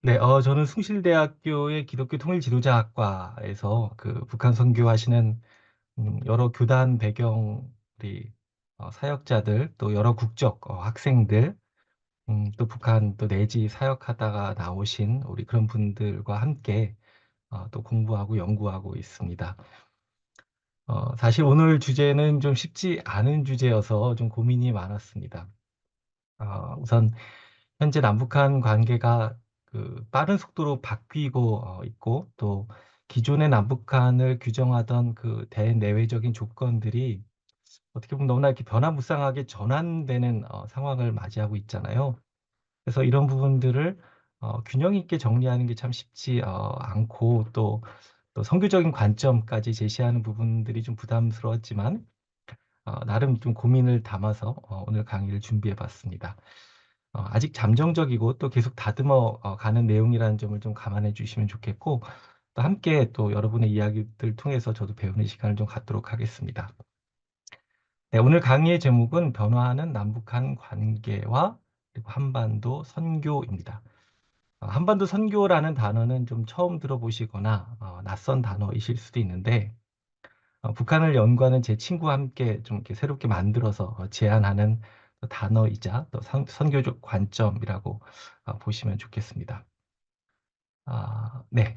네, 저는 숭실대학교의 기독교 통일지도자학과에서 그 북한 선교하시는 여러 교단 배경 우리 사역자들 또 여러 국적 학생들 또 북한 또 내지 사역하다가 나오신 우리 그런 분들과 함께 또 공부하고 연구하고 있습니다. 사실 오늘 주제는 좀 쉽지 않은 주제여서 좀 고민이 많았습니다. 우선 현재 남북한 관계가 그 빠른 속도로 바뀌고 있고 또 기존의 남북한을 규정하던 그 대내외적인 조건들이 어떻게 보면 너무나 이렇게 변화무쌍하게 전환되는 상황을 맞이하고 있잖아요. 그래서 이런 부분들을 균형 있게 정리하는 게 참 쉽지 않고 또 선교적인 관점까지 제시하는 부분들이 좀 부담스러웠지만 나름 좀 고민을 담아서 오늘 강의를 준비해 봤습니다. 아직 잠정적이고 또 계속 다듬어 가는 내용이라는 점을 좀 감안해 주시면 좋겠고 또 함께 또 여러분의 이야기들 통해서 저도 배우는 시간을 좀 갖도록 하겠습니다. 네, 오늘 강의의 제목은 변화하는 남북한 관계와 그리고 한반도 선교입니다. 한반도 선교라는 단어는 좀 처음 들어보시거나 낯선 단어이실 수도 있는데 북한을 연구하는 제 친구와 함께 좀 이렇게 새롭게 만들어서 제안하는 단어이자 또 선교적 관점이라고 보시면 좋겠습니다. 네.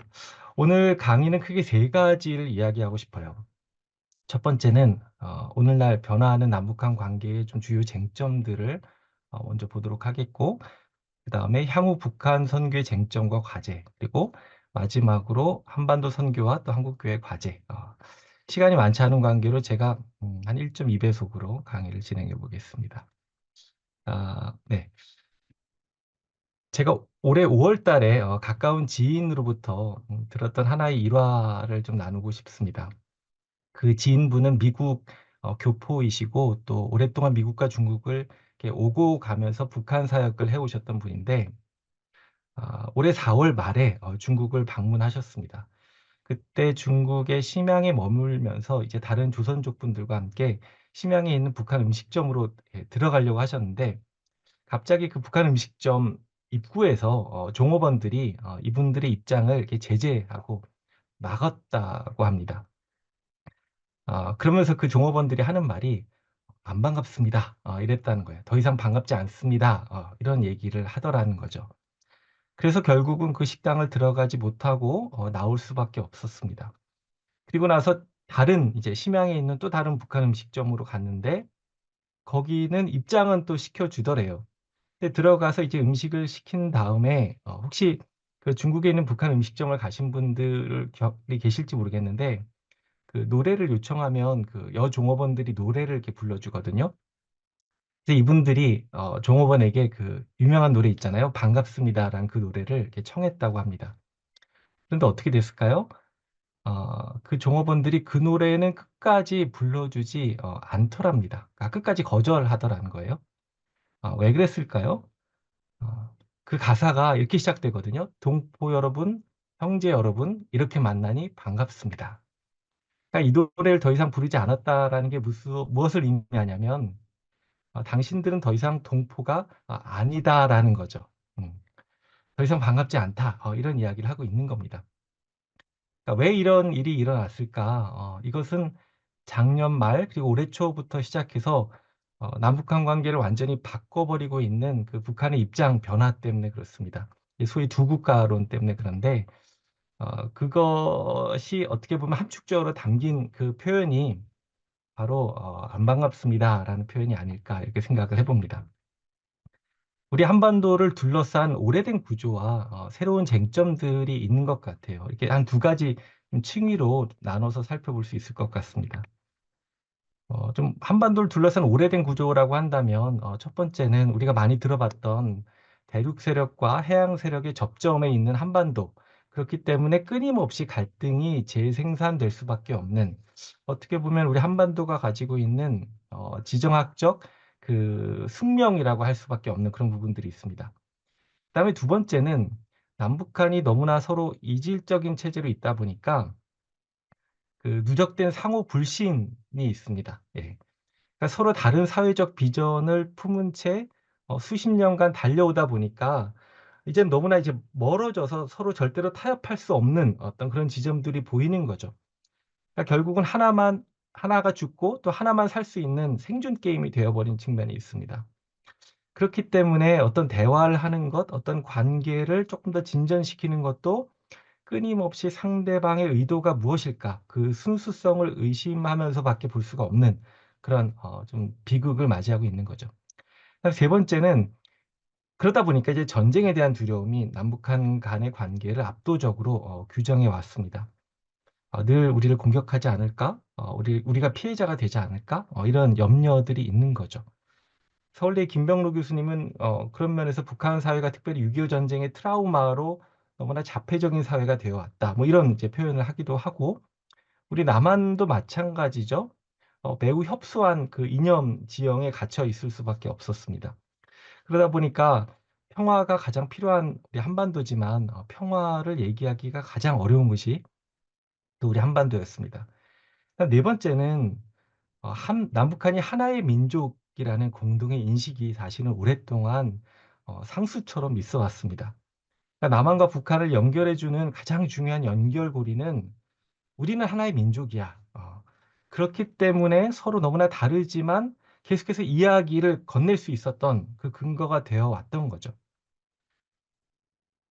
오늘 강의는 크게 세 가지를 이야기하고 싶어요. 첫 번째는 오늘날 변화하는 남북한 관계의 좀 주요 쟁점들을 먼저 보도록 하겠고, 그 다음에 향후 북한 선교의 쟁점과 과제, 그리고 마지막으로 한반도 선교와 또 한국교회 과제. 시간이 많지 않은 관계로 제가 한 1.2배속으로 강의를 진행해 보겠습니다. 네. 제가 올해 5월 달에 가까운 지인으로부터 들었던 하나의 일화를 좀 나누고 싶습니다. 그 지인분은 미국 교포이시고 또 오랫동안 미국과 중국을 이렇게 오고 가면서 북한 사역을 해오셨던 분인데 올해 4월 말에 중국을 방문하셨습니다. 그때 중국의 심양에 머물면서 이제 다른 조선족 분들과 함께 심양에 있는 북한 음식점으로 들어가려고 하셨는데 갑자기 그 북한 음식점 입구에서 종업원들이 이분들의 입장을 이렇게 제재하고 막았다고 합니다. 그러면서 그 종업원들이 하는 말이 안 반갑습니다. 이랬다는 거예요. 더 이상 반갑지 않습니다. 이런 얘기를 하더라는 거죠. 그래서 결국은 그 식당을 들어가지 못하고 나올 수밖에 없었습니다. 그리고 나서 다른 이제 심양에 있는 또 다른 북한 음식점으로 갔는데 거기는 입장은 또 시켜주더래요. 근데 들어가서 이제 음식을 시킨 다음에 혹시 그 중국에 있는 북한 음식점을 가신 분들이 계실지 모르겠는데 그 노래를 요청하면 그 여종업원들이 노래를 이렇게 불러주거든요. 그래서 이분들이 종업원에게 그 유명한 노래 있잖아요. 반갑습니다라는 그 노래를 이렇게 청했다고 합니다. 그런데 어떻게 됐을까요? 그 종업원들이 그 노래는 끝까지 불러주지 않더랍니다. 끝까지 거절하더라는 거예요. 왜 그랬을까요? 어, 그 가사가 이렇게 시작되거든요. 동포 여러분, 형제 여러분, 이렇게 만나니 반갑습니다. 그러니까 이 노래를 더 이상 부르지 않았다라는 게 무엇을 의미하냐면 당신들은 더 이상 동포가 아니다라는 거죠. 음, 더 이상 반갑지 않다. 이런 이야기를 하고 있는 겁니다. 그러니까 왜 이런 일이 일어났을까? 이것은 작년 말 그리고 올해 초부터 시작해서 남북한 관계를 완전히 바꿔버리고 있는 그 북한의 입장 변화 때문에 그렇습니다. 소위 두 국가론 때문에 그런데 그것이 어떻게 보면 함축적으로 담긴 그 표현이 바로 안 반갑습니다라는 표현이 아닐까 이렇게 생각을 해봅니다. 우리 한반도를 둘러싼 오래된 구조와 새로운 쟁점들이 있는 것 같아요. 이렇게 한 두 가지 층위로 나눠서 살펴볼 수 있을 것 같습니다. 좀 한반도를 둘러싼 오래된 구조라고 한다면 첫 번째는 우리가 많이 들어봤던 대륙 세력과 해양 세력의 접점에 있는 한반도. 그렇기 때문에 끊임없이 갈등이 재생산될 수밖에 없는 어떻게 보면 우리 한반도가 가지고 있는 지정학적 그 숙명이라고 할 수밖에 없는 그런 부분들이 있습니다. 그다음에 두 번째는 남북한이 너무나 서로 이질적인 체제로 있다 보니까 그 누적된 상호 불신이 있습니다. 예. 그러니까 서로 다른 사회적 비전을 품은 채 수십 년간 달려오다 보니까 이젠 너무나 이제 멀어져서 서로 절대로 타협할 수 없는 어떤 그런 지점들이 보이는 거죠. 그러니까 결국은 하나가 죽고 또 하나만 살 수 있는 생존 게임이 되어 버린 측면이 있습니다. 그렇기 때문에 어떤 대화를 하는 것, 어떤 관계를 조금 더 진전시키는 것도 끊임없이 상대방의 의도가 무엇일까? 그 순수성을 의심하면서밖에 볼 수가 없는 그런 좀 비극을 맞이하고 있는 거죠. 그다음에 세 번째는 그러다 보니까 이제 전쟁에 대한 두려움이 남북한 간의 관계를 압도적으로 규정해 왔습니다. 늘 우리를 공격하지 않을까? 우리가 피해자가 되지 않을까? 이런 염려들이 있는 거죠. 서울대 김병로 교수님은 그런 면에서 북한 사회가 특별히 6.25 전쟁의 트라우마로 너무나 자폐적인 사회가 되어 왔다. 뭐 이런 이제 표현을 하기도 하고, 우리 남한도 마찬가지죠. 매우 협소한 그 이념 지형에 갇혀 있을 수밖에 없었습니다. 그러다 보니까 평화가 가장 필요한 우리 한반도지만 평화를 얘기하기가 가장 어려운 것이 또 우리 한반도였습니다. 네 번째는 남북한이 하나의 민족이라는 공동의 인식이 사실은 오랫동안 상수처럼 있어 왔습니다. 그러니까 남한과 북한을 연결해주는 가장 중요한 연결고리는 우리는 하나의 민족이야. 그렇기 때문에 서로 너무나 다르지만 계속해서 이야기를 건넬 수 있었던 그 근거가 되어 왔던 거죠.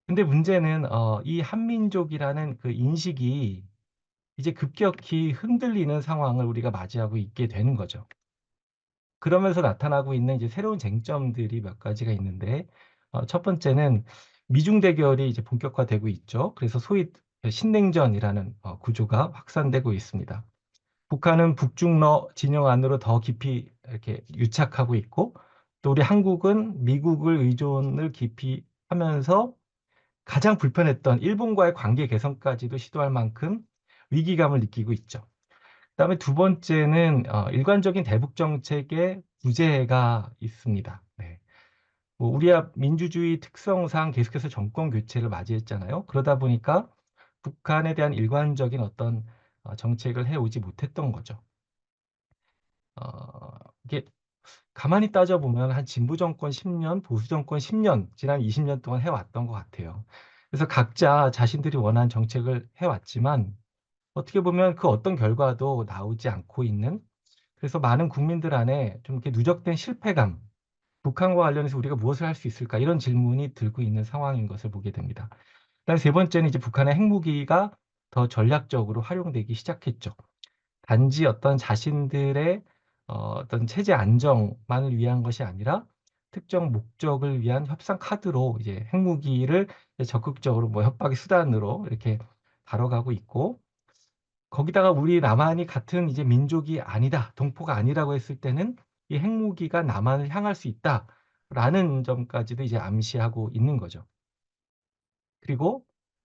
근데 문제는 이 한민족이라는 그 인식이 이제 급격히 흔들리는 상황을 우리가 맞이하고 있게 되는 거죠. 그러면서 나타나고 있는 이제 새로운 쟁점들이 몇 가지가 있는데, 첫 번째는 미중 대결이 이제 본격화되고 있죠. 그래서 소위 신냉전이라는 구조가 확산되고 있습니다. 북한은 북중러 진영 안으로 더 깊이 이렇게 유착하고 있고, 또 우리 한국은 미국을 의존을 깊이 하면서 가장 불편했던 일본과의 관계 개선까지도 시도할 만큼 위기감을 느끼고 있죠. 그다음에 두 번째는 일관적인 대북 정책의 부재가 있습니다. 네. 뭐 우리야 민주주의 특성상 계속해서 정권 교체를 맞이했잖아요. 그러다 보니까 북한에 대한 일관적인 어떤 정책을 해오지 못했던 거죠. 이게 가만히 따져보면 한 진보 정권 10년, 보수 정권 10년, 지난 20년 동안 해왔던 것 같아요. 그래서 각자 자신들이 원하는 정책을 해왔지만 어떻게 보면 그 어떤 결과도 나오지 않고 있는, 그래서 많은 국민들 안에 좀 이렇게 누적된 실패감, 북한과 관련해서 우리가 무엇을 할 수 있을까 이런 질문이 들고 있는 상황인 것을 보게 됩니다. 그다음에 세 번째는 이제 북한의 핵무기가 더 전략적으로 활용되기 시작했죠. 단지 어떤 자신들의 어떤 체제 안정만을 위한 것이 아니라 특정 목적을 위한 협상 카드로 이제 핵무기를 적극적으로 뭐 협박의 수단으로 이렇게 다뤄가고 있고, 거기다가 우리 남한이 같은 이제 민족이 아니다, 동포가 아니라고 했을 때는 이 핵무기가 남한을 향할 수 있다라는 점까지도 이제 암시하고 있는 거죠. 그리고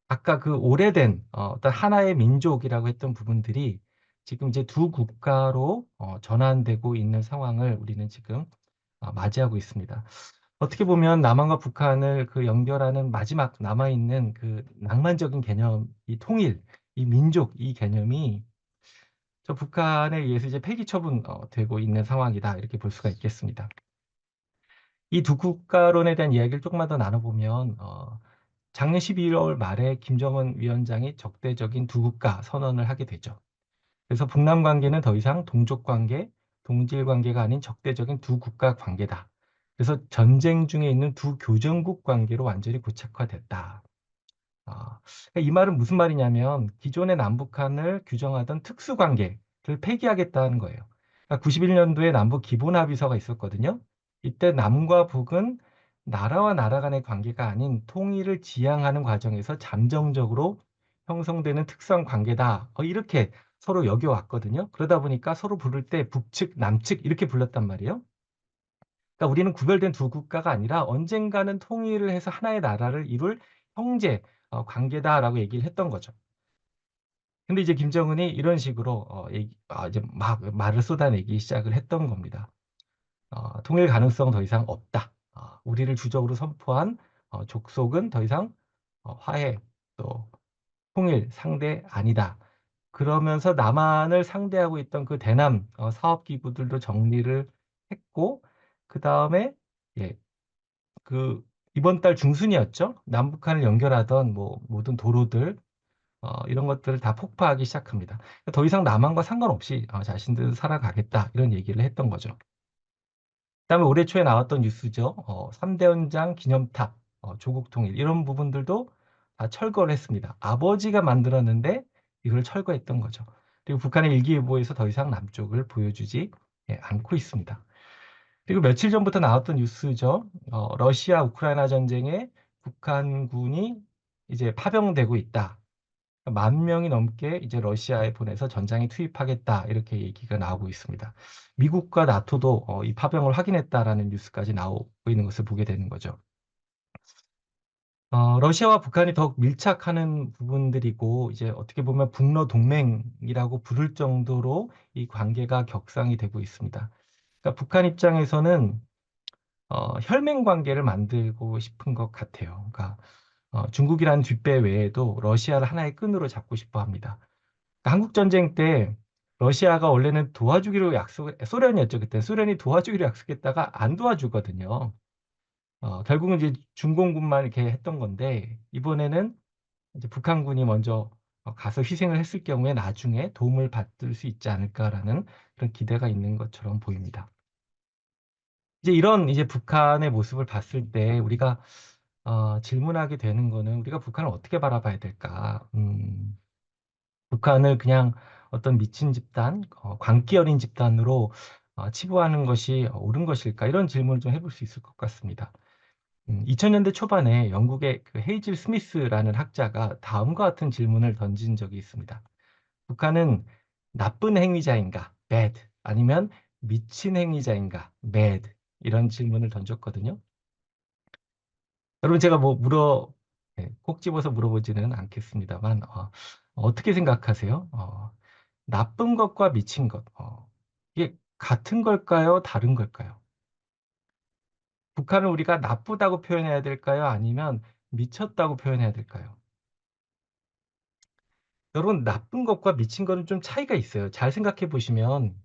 아까 그 오래된 어떤 하나의 민족이라고 했던 부분들이 지금 이제 두 국가로 전환되고 있는 상황을 우리는 지금 맞이하고 있습니다. 어떻게 보면 남한과 북한을 그 연결하는 마지막 남아있는 그 낭만적인 개념, 이 통일, 이 민족, 이 개념이 저 북한에 의해서 이제 폐기 처분 되고 있는 상황이다. 이렇게 볼 수가 있겠습니다. 이 두 국가론에 대한 이야기를 조금만 더 나눠보면 작년 12월 말에 김정은 위원장이 적대적인 두 국가 선언을 하게 되죠. 그래서 북남 관계는 더 이상 동족 관계, 동질 관계가 아닌 적대적인 두 국가 관계다. 그래서 전쟁 중에 있는 두 교전국 관계로 완전히 고착화됐다. 그러니까 이 말은 무슨 말이냐면 기존의 남북한을 규정하던 특수관계를 폐기하겠다는 거예요. 그러니까 91년도에 남북 기본합의서가 있었거든요. 이때 남과 북은 나라와 나라 간의 관계가 아닌 통일을 지향하는 과정에서 잠정적으로 형성되는 특수한 관계다. 이렇게 서로 여겨왔거든요. 그러다 보니까 서로 부를 때 북측, 남측 이렇게 불렀단 말이에요. 그러니까 우리는 구별된 두 국가가 아니라 언젠가는 통일을 해서 하나의 나라를 이룰 형제 관계다라고 얘기를 했던 거죠. 근데 이제 김정은이 이런 식으로 이제 막 말을 쏟아내기 시작을 했던 겁니다. 통일 가능성 더 이상 없다. 우리를 주적으로 선포한 족속은 더 이상 화해 또 통일 상대 아니다. 그러면서 남한을 상대하고 있던 그 대남 사업기구들도 정리를 했고, 그 다음에 예, 그 이번 달 중순이었죠. 남북한을 연결하던 뭐 모든 도로들 이런 것들을 다 폭파하기 시작합니다. 더 이상 남한과 상관없이 자신들은 살아가겠다 이런 얘기를 했던 거죠. 그다음에 올해 초에 나왔던 뉴스죠. 3대 연장 기념탑, 조국 통일 이런 부분들도 다 철거를 했습니다. 아버지가 만들었는데 이걸 철거했던 거죠. 그리고 북한의 일기예보에서 더 이상 남쪽을 보여주지 않고 있습니다. 그리고 며칠 전부터 나왔던 뉴스죠. 러시아 우크라이나 전쟁에 북한군이 이제 파병되고 있다. 10,000명이 넘게 이제 러시아에 보내서 전장에 투입하겠다. 이렇게 얘기가 나오고 있습니다. 미국과 나토도 이 파병을 확인했다라는 뉴스까지 나오고 있는 것을 보게 되는 거죠. 러시아와 북한이 더욱 밀착하는 부분들이고, 이제 어떻게 보면 북러 동맹이라고 부를 정도로 이 관계가 격상이 되고 있습니다. 그러니까 북한 입장에서는 혈맹 관계를 만들고 싶은 것 같아요. 그러니까 중국이라는 뒷배 외에도 러시아를 하나의 끈으로 잡고 싶어 합니다. 그러니까 한국 전쟁 때 러시아가 원래는 도와주기로 소련이었죠. 그때 소련이 도와주기로 약속했다가 안 도와주거든요. 결국은 이제 중공군만 이렇게 했던 건데 이번에는 이제 북한군이 먼저 가서 희생을 했을 경우에 나중에 도움을 받을 수 있지 않을까라는 그런 기대가 있는 것처럼 보입니다. 이제 이런 이제 북한의 모습을 봤을 때 우리가 질문하게 되는 거는 우리가 북한을 어떻게 바라봐야 될까? 북한을 그냥 어떤 미친 집단, 광기 어린 집단으로 치부하는 것이 옳은 것일까? 이런 질문을 좀 해볼 수 있을 것 같습니다. 2000년대 초반에 영국의 그 헤이즐 스미스라는 학자가 다음과 같은 질문을 던진 적이 있습니다. 북한은 나쁜 행위자인가? bad. 아니면 미친 행위자인가? mad. 이런 질문을 던졌거든요. 여러분 제가 꼭 집어서 물어보지는 않겠습니다만 어떻게 생각하세요? 나쁜 것과 미친 것, 이게 같은 걸까요? 다른 걸까요? 북한을 우리가 나쁘다고 표현해야 될까요? 아니면 미쳤다고 표현해야 될까요? 여러분, 나쁜 것과 미친 것은 좀 차이가 있어요. 잘 생각해 보시면,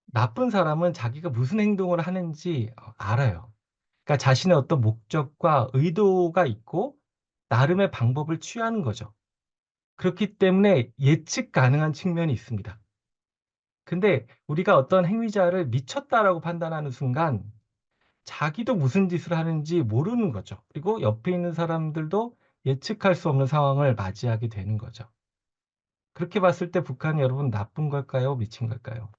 나쁜 사람은 자기가 무슨 행동을 하는지 알아요. 그러니까 자신의 어떤 목적과 의도가 있고, 나름의 방법을 취하는 거죠. 그렇기 때문에 예측 가능한 측면이 있습니다. 근데 우리가 어떤 행위자를 미쳤다라고 판단하는 순간 자기도 무슨 짓을 하는지 모르는 거죠. 그리고 옆에 있는 사람들도 예측할 수 없는 상황을 맞이하게 되는 거죠. 그렇게 봤을 때 북한이 여러분 나쁜 걸까요? 미친 걸까요?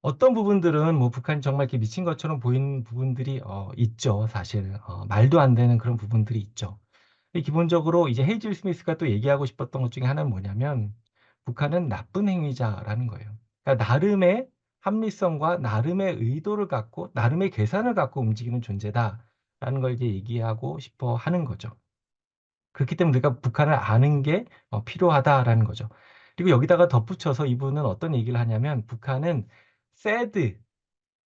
어떤 부분들은 뭐 북한이 정말 이렇게 미친 것처럼 보이는 부분들이 있죠. 사실 말도 안 되는 그런 부분들이 있죠. 기본적으로 이제 헤이즐 스미스가 또 얘기하고 싶었던 것 중에 하나는 뭐냐면 북한은 나쁜 행위자라는 거예요. 그러니까 나름의 합리성과 나름의 의도를 갖고 나름의 계산을 갖고 움직이는 존재다라는 걸 이제 얘기하고 싶어 하는 거죠. 그렇기 때문에 우리가 북한을 아는 게 필요하다라는 거죠. 그리고 여기다가 덧붙여서 이분은 어떤 얘기를 하냐면 북한은 sad,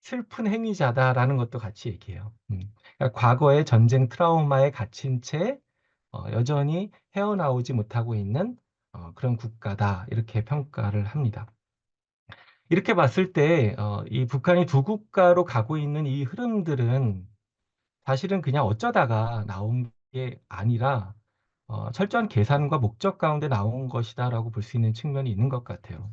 슬픈 행위자다라는 것도 같이 얘기해요. 그러니까 과거의 전쟁 트라우마에 갇힌 채 여전히 헤어나오지 못하고 있는 그런 국가다 이렇게 평가를 합니다. 이렇게 봤을 때 이 북한이 두 국가로 가고 있는 이 흐름들은 사실은 그냥 어쩌다가 나온 게 아니라 철저한 계산과 목적 가운데 나온 것이다라고 볼 수 있는 측면이 있는 것 같아요.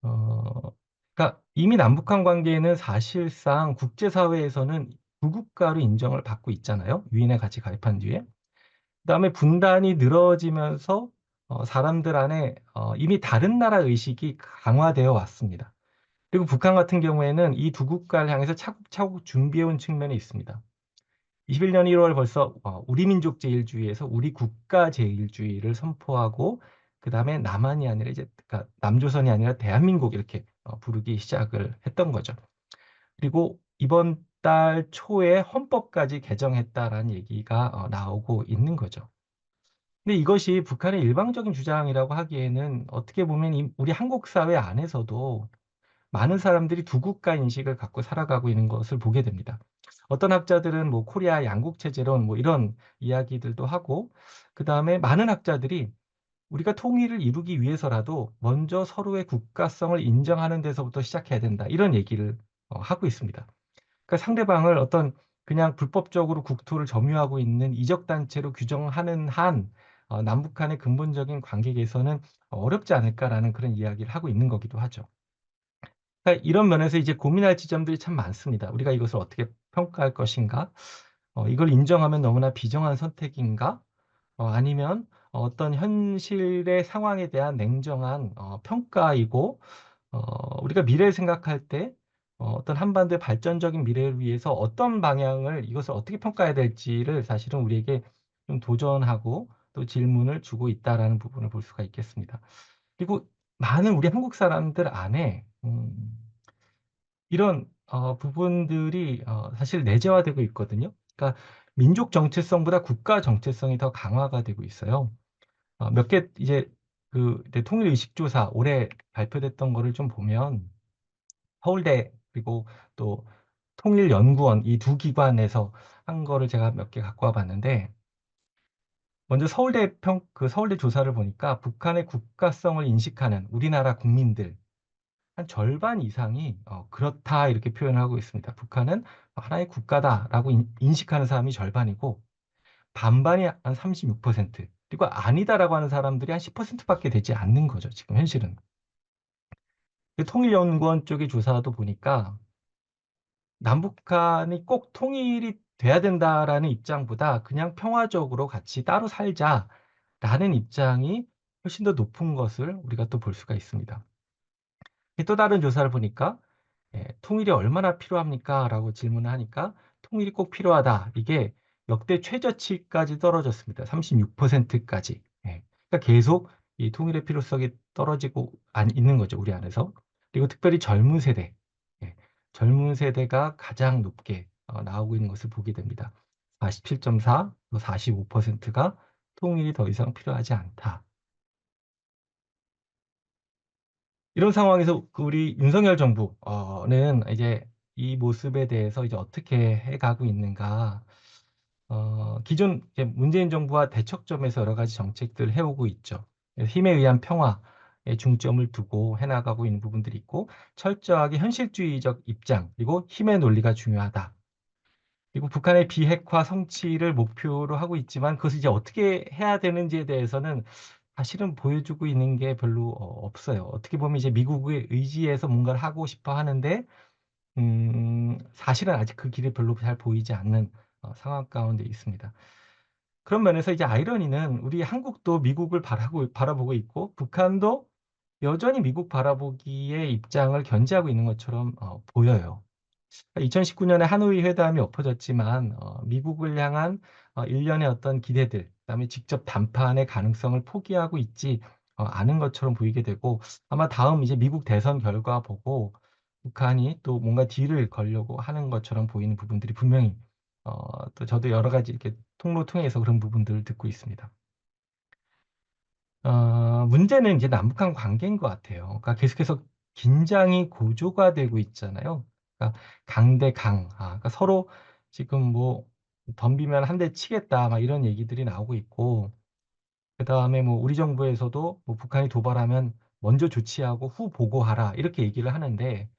어, 그러니까 이미 남북한 관계는 사실상 국제사회에서는 두 국가로 인정을 받고 있잖아요. 유엔에 같이 가입한 뒤에. 그다음에 분단이 늘어지면서 사람들 안에 이미 다른 나라 의식이 강화되어 왔습니다. 그리고 북한 같은 경우에는 이 두 국가를 향해서 차곡차곡 준비해온 측면이 있습니다. 21년 1월 벌써 우리 민족 제일주의에서 우리 국가 제일주의를 선포하고 그다음에 남한이 아니라 이제 그러니까 남조선이 아니라 대한민국 이렇게 부르기 시작을 했던 거죠. 그리고 이번 달 초에 헌법까지 개정했다라는 얘기가 나오고 있는 거죠. 근데 이것이 북한의 일방적인 주장이라고 하기에는 어떻게 보면 우리 한국 사회 안에서도 많은 사람들이 두 국가 인식을 갖고 살아가고 있는 것을 보게 됩니다. 어떤 학자들은 뭐 코리아 양국 체제론 뭐 이런 이야기들도 하고 그다음에 많은 학자들이 우리가 통일을 이루기 위해서라도 먼저 서로의 국가성을 인정하는 데서부터 시작해야 된다. 이런 얘기를 하고 있습니다. 그러니까 상대방을 어떤 그냥 불법적으로 국토를 점유하고 있는 이적 단체로 규정하는 한 남북 한의 근본적인 관계 개선은 어렵지 않을까라는 그런 이야기를 하고 있는 거기도 하죠. 그러니까 이런 면에서 이제 고민할 지점들이 참 많습니다. 우리가 이것을 어떻게 평가할 것인가? 이걸 인정하면 너무나 비정한 선택인가? 아니면 어떤 현실의 상황에 대한 냉정한 평가이고, 우리가 미래를 생각할 때 어떤 한반도의 발전적인 미래를 위해서 어떤 방향을 이것을 어떻게 평가해야 될지를 사실은 우리에게 좀 도전하고 또 질문을 주고 있다라는 부분을 볼 수가 있겠습니다. 그리고 많은 우리 한국 사람들 안에 이런 부분들이 사실 내재화되고 있거든요. 그러니까 민족 정체성보다 국가 정체성이 더 강화가 되고 있어요. 몇 개 이제 그 이제 통일 의식 조사 올해 발표됐던 거를 좀 보면 서울대 그리고 또 통일연구원 이 두 기관에서 한 거를 제가 몇 개 갖고 와 봤는데, 먼저 서울대 조사를 보니까 북한의 국가성을 인식하는 우리나라 국민들 한 절반 이상이 "그렇다." 이렇게 표현을 하고 있습니다. 북한은 하나의 국가다라고 인식하는 사람이 절반이고, 반반이 한 36%, 그리고 아니다라고 하는 사람들이 한 10% 밖에 되지 않는 거죠, 지금 현실은. 통일연구원 쪽의 조사도 보니까 남북한이 꼭 통일이 돼야 된다라는 입장보다 그냥 평화적으로 같이 따로 살자라는 입장이 훨씬 더 높은 것을 우리가 또 볼 수가 있습니다. 또 다른 조사를 보니까 "통일이 얼마나 필요합니까?"라고 질문을 하니까 "통일이 꼭 필요하다." 이게 역대 최저치까지 떨어졌습니다. 36%까지. 예. 그러니까 계속 이 통일의 필요성이 떨어지고 있는 거죠, 우리 안에서. 그리고 특별히 젊은 세대, 예, 젊은 세대가 가장 높게 나오고 있는 것을 보게 됩니다. 47.4, 또 45%가 "통일이 더 이상 필요하지 않다." 이런 상황에서 우리 윤석열 정부는 이제 이 모습에 대해서 이제 어떻게 해 가고 있는가. 기존 이제 문재인 정부와 대척점에서 여러 가지 정책들을 해 오고 있죠. 그래서 힘에 의한 평화에 중점을 두고 해 나가고 있는 부분들이 있고, 철저하게 현실주의적 입장 그리고 힘의 논리가 중요하다. 그리고 북한의 비핵화 성취를 목표로 하고 있지만 그것을 이제 어떻게 해야 되는지에 대해서는 사실은 보여주고 있는 게 별로 없어요. 어떻게 보면 이제 미국의 의지에서 뭔가를 하고 싶어 하는데 사실은 아직 그 길이 별로 잘 보이지 않는 상황 가운데 있습니다. 그런 면에서 이제 아이러니는 우리 한국도 미국을 바라보고 있고, 북한도 여전히 미국 바라보기의 입장을 견지하고 있는 것처럼 보여요. 2019년에 하노이 회담이 엎어졌지만 미국을 향한 일련의 어떤 기대들, 그다음에 직접談判의 가능성을 포기하고 있지 않은 것처럼 보이게 되고, 아마 다음 이제 미국 대선 결과 보고 북한이 또 뭔가 딜을 걸려고 하는 것처럼 보이는 부분들이 분명히 또 저도 여러 가지 이렇게 통로 통해서 그런 부분들을 듣고 있습니다. 문제는 이제 남북한 관계인 것 같아요. 그러니까 계속해서 긴장이 고조가 되고 있잖아요. 그러니까 강 대 강. 그러니까 서로 지금 뭐 "덤비면 한 대 치겠다." 막 이런 얘기들이 나오고 있고, 그다음에 뭐 우리 정부에서도 뭐 "북한이 도발하면 먼저 조치하고 후 보고하라." 이렇게 얘기를 하는데,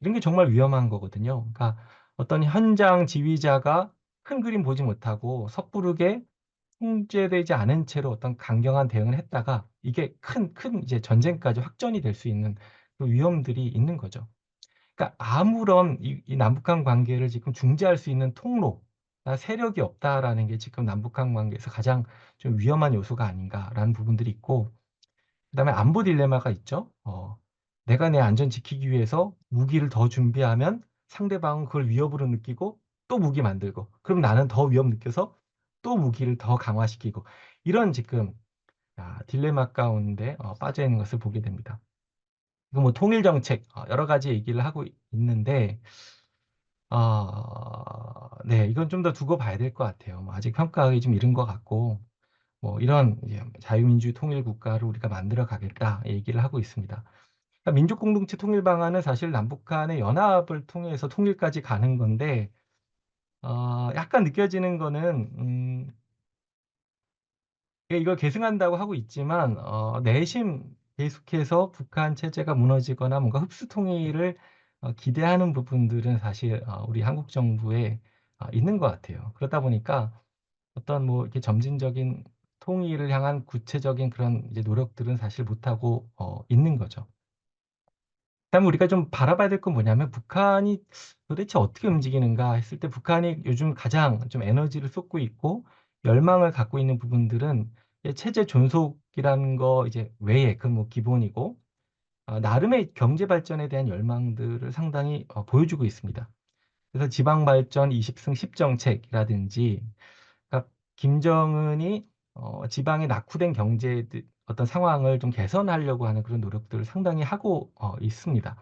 이런 게 정말 위험한 거거든요. 그러니까 어떤 현장 지휘자가 큰 그림 보지 못하고 섣부르게 통제되지 않은 채로 어떤 강경한 대응을 했다가 이게 큰 이제 전쟁까지 확전이 될 수 있는 그 위험들이 있는 거죠. 그러니까 아무런 이 남북한 관계를 지금 중재할 수 있는 통로, 세력이 없다라는 게 지금 남북한 관계에서 가장 좀 위험한 요소가 아닌가라는 부분들이 있고, 그다음에 안보 딜레마가 있죠. 내가 내 안전 지키기 위해서 무기를 더 준비하면 상대방은 그걸 위협으로 느끼고 또 무기 만들고, 그럼 나는 더 위협 느껴서 또 무기를 더 강화시키고, 이런 지금 딜레마 가운데 빠져 있는 것을 보게 됩니다. 그 뭐 통일 정책 여러 가지 얘기를 하고 있는데, 네, 이건 좀 더 두고 봐야 될 것 같아요. 뭐 아직 평가하기 좀 이른 것 같고, 뭐 이런 이제 "자유민주 통일 국가를 우리가 만들어 가겠다." 얘기를 하고 있습니다. 그러니까 민족 공동체 통일 방안은 사실 남북한의 연합을 통해서 통일까지 가는 건데, 약간 느껴지는 거는 이걸 계승한다고 하고 있지만 내심 계속해서 북한 체제가 무너지거나 뭔가 흡수 통일을 기대하는 부분들은 사실 우리 한국 정부에 있는 것 같아요. 그러다 보니까 어떤 뭐 이렇게 점진적인 통일을 향한 구체적인 그런 이제 노력들은 사실 못하고 있는 거죠. 그다음에 우리가 좀 바라봐야 될 건 뭐냐면 '북한이 도대체 어떻게 움직이는가.' 했을 때 북한이 요즘 가장 좀 에너지를 쏟고 있고 열망을 갖고 있는 부분들은 체제 존속이라는 거 이제 외에 그건 뭐 기본이고 나름의 경제 발전에 대한 열망들을 상당히 보여주고 있습니다. 그래서 지방 발전 20승 10 정책이라든지, 그러니까 김정은이 지방의 낙후된 경제들 어떤 상황을 좀 개선하려고 하는 그런 노력들을 상당히 하고 있습니다.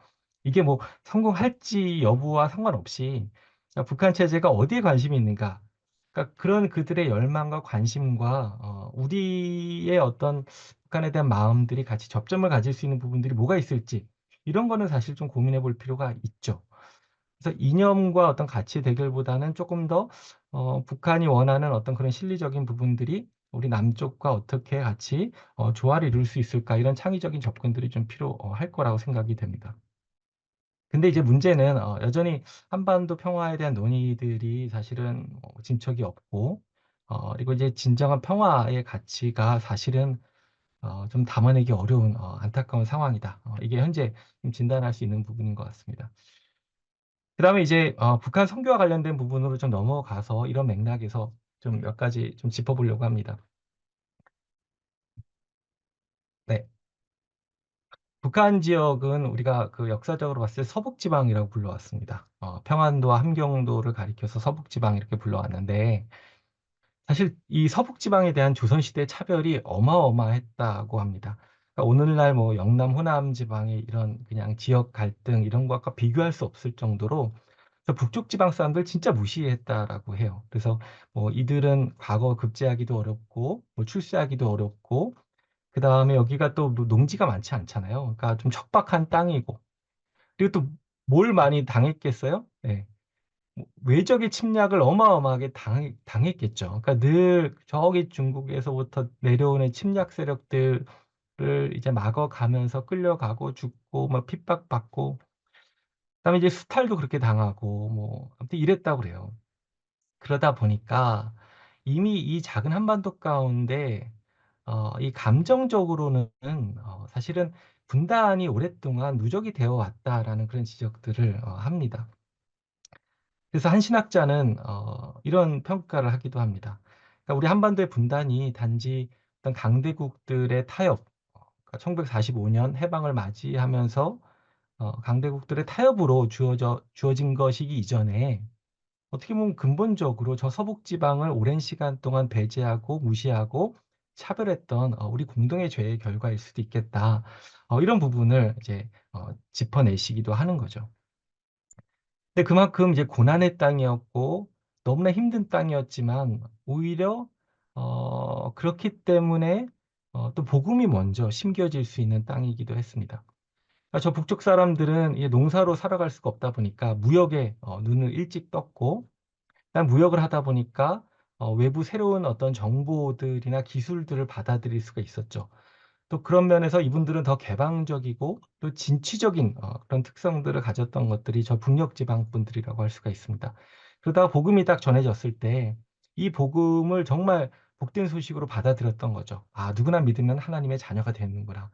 이게 뭐 성공할지 여부와 상관없이 북한 체제가 어디에 관심이 있는가, 그러니까 그런 그들의 열망과 관심과 우리의 어떤 북한에 대한 마음들이 같이 접점을 가질 수 있는 부분들이 뭐가 있을지, 이런 거는 사실 좀 고민해 볼 필요가 있죠. 그래서 이념과 어떤 가치 대결보다는 조금 더 북한이 원하는 어떤 그런 실리적인 부분들이 우리 남쪽과 어떻게 같이 조화를 이룰 수 있을까, 이런 창의적인 접근들이 좀 필요할 거라고 생각이 됩니다. 근데 이제 문제는 여전히 한반도 평화에 대한 논의들이 사실은 진척이 없고, 그리고 이제 진정한 평화의 가치가 사실은 좀 담아내기 어려운 안타까운 상황이다. 이게 현재 좀 진단할 수 있는 부분인 것 같습니다. 그다음에 이제 북한 선교와 관련된 부분으로 좀 넘어가서 이런 맥락에서 좀 몇 가지 좀 짚어 보려고 합니다. 네. 북한 지역은 우리가 그 역사적으로 봤을 때 서북지방이라고 불러왔습니다. 평안도와 함경도를 가리켜서 서북지방 이렇게 불러왔는데, 사실 이 서북지방에 대한 조선시대 차별이 어마어마했다고 합니다. 그러니까 오늘날 뭐 영남, 호남 지방의 이런 그냥 지역 갈등 이런 것과 비교할 수 없을 정도로 북쪽 지방 사람들 진짜 무시했다라고 해요. 그래서 뭐 이들은 과거 급제하기도 어렵고 뭐 출세하기도 어렵고, 그다음에 여기가 또 농지가 많지 않잖아요. 그러니까 좀 척박한 땅이고, 그리고 또 뭘 많이 당했겠어요? 네. 뭐 외적의 침략을 어마어마하게 당했겠죠. 그러니까 늘 저기 중국에서부터 내려오는 침략 세력들을 이제 막아가면서 끌려가고 죽고 뭐 핍박받고, 그다음에 이제 수탈도 그렇게 당하고 뭐 아무튼 이랬다고 그래요. 그러다 보니까 이미 이 작은 한반도 가운데 이 감정적으로는 사실은 분단이 오랫동안 누적이 되어 왔다라는 그런 지적들을 합니다. 그래서 한 신학자는 이런 평가를 하기도 합니다. 그러니까 우리 한반도의 분단이 단지 어떤 강대국들의 타협, 그러니까 1945년 해방을 맞이하면서 강대국들의 타협으로 주어진 것이기 이전에 어떻게 보면 근본적으로 저 서북 지방을 오랜 시간 동안 배제하고 무시하고 차별했던 우리 공동의 죄의 결과일 수도 있겠다. 이런 부분을 이제 짚어내시기도 하는 거죠. 근데 그만큼 이제 고난의 땅이었고 너무나 힘든 땅이었지만 오히려 그렇기 때문에 또 복음이 먼저 심겨질 수 있는 땅이기도 했습니다. 그러니까 저 북쪽 사람들은 이 농사로 살아갈 수가 없다 보니까 무역에 눈을 일찍 떴고, 그다음 무역을 하다 보니까 외부 새로운 어떤 정보들이나 기술들을 받아들일 수가 있었죠. 또 그런 면에서 이분들은 더 개방적이고 또 진취적인 그런 특성들을 가졌던 것들이 저 북녘 지방 분들이라고 할 수가 있습니다. 그러다가 복음이 딱 전해졌을 때 이 복음을 정말 복된 소식으로 받아들였던 거죠. '아, 누구나 믿으면 하나님의 자녀가 되는구나.'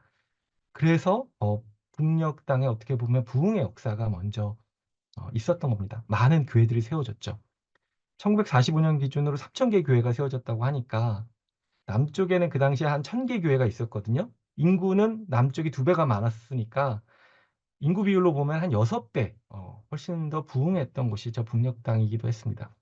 그래서 북녘 땅에 어떻게 보면 부흥의 역사가 먼저 있었던 겁니다. 많은 교회들이 세워졌죠. 1945년 기준으로 3천 개 교회가 세워졌다고 하니까 남쪽에는 그 당시에 한 1,000개 교회가 있었거든요. 인구는 남쪽이 2배가 많았으니까 인구 비율로 보면 한 6배 훨씬 더 부흥했던 곳이 저 북녘 땅이기도 했습니다.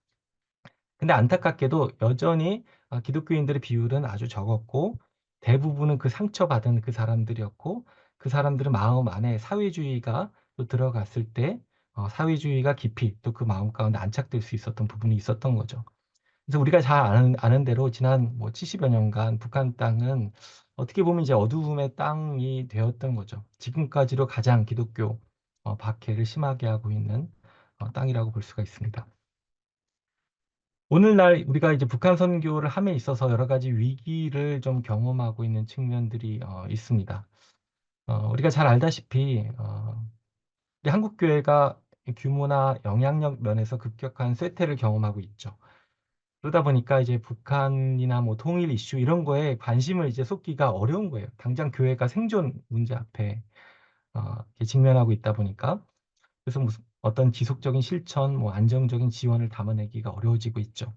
근데 안타깝게도 여전히 기독교인들의 비율은 아주 적었고, 대부분은 그 상처받은 그 사람들이었고, 그 사람들은 마음 안에 사회주의가 또 들어갔을 때 사회주의가 깊이 또 그 마음 가운데 안착될 수 있었던 부분이 있었던 거죠. 그래서 우리가 잘 아는 대로 지난 뭐 70여 년간 북한 땅은 어떻게 보면 이제 어두움의 땅이 되었던 거죠. 지금까지도 가장 기독교 박해를 심하게 하고 있는 땅이라고 볼 수가 있습니다. 오늘날 우리가 이제 북한 선교를 함에 있어서 여러 가지 위기를 좀 경험하고 있는 측면들이 있습니다. 우리가 잘 알다시피 우리 한국 교회가 규모나 영향력 면에서 급격한 쇠퇴를 경험하고 있죠. 그러다 보니까 이제 북한이나 뭐 통일 이슈 이런 거에 관심을 이제 쏟기가 어려운 거예요. 당장 교회가 생존 문제 앞에 이렇게 직면하고 있다 보니까 그래서 무슨 어떤 지속적인 실천, 뭐 안정적인 지원을 담아내기가 어려워지고 있죠.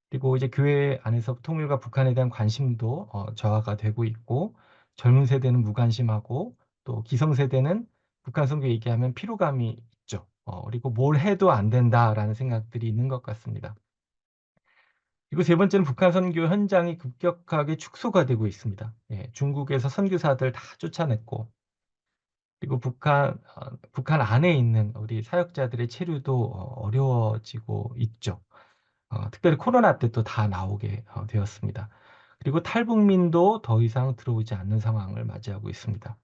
그리고 이제 교회 안에서 통일과 북한에 대한 관심도 저하가 되고 있고 젊은 세대는 무관심하고 또 기성세대는 북한 선교 얘기하면 피로감이 있죠. 그리고 뭘 해도 안 된다라는 생각들이 있는 것 같습니다. 그리고 세 번째는 북한 선교 현장이 급격하게 축소가 되고 있습니다. 예, 중국에서 선교사들 다 쫓아냈고 그리고 북한 안에 있는 우리 사역자들의 체류도 어려워지고 있죠. 특별히 코로나 때 또 다 나오게 되었습니다. 그리고 탈북민도 더 이상 들어오지 않는 상황을 맞이하고 있습니다.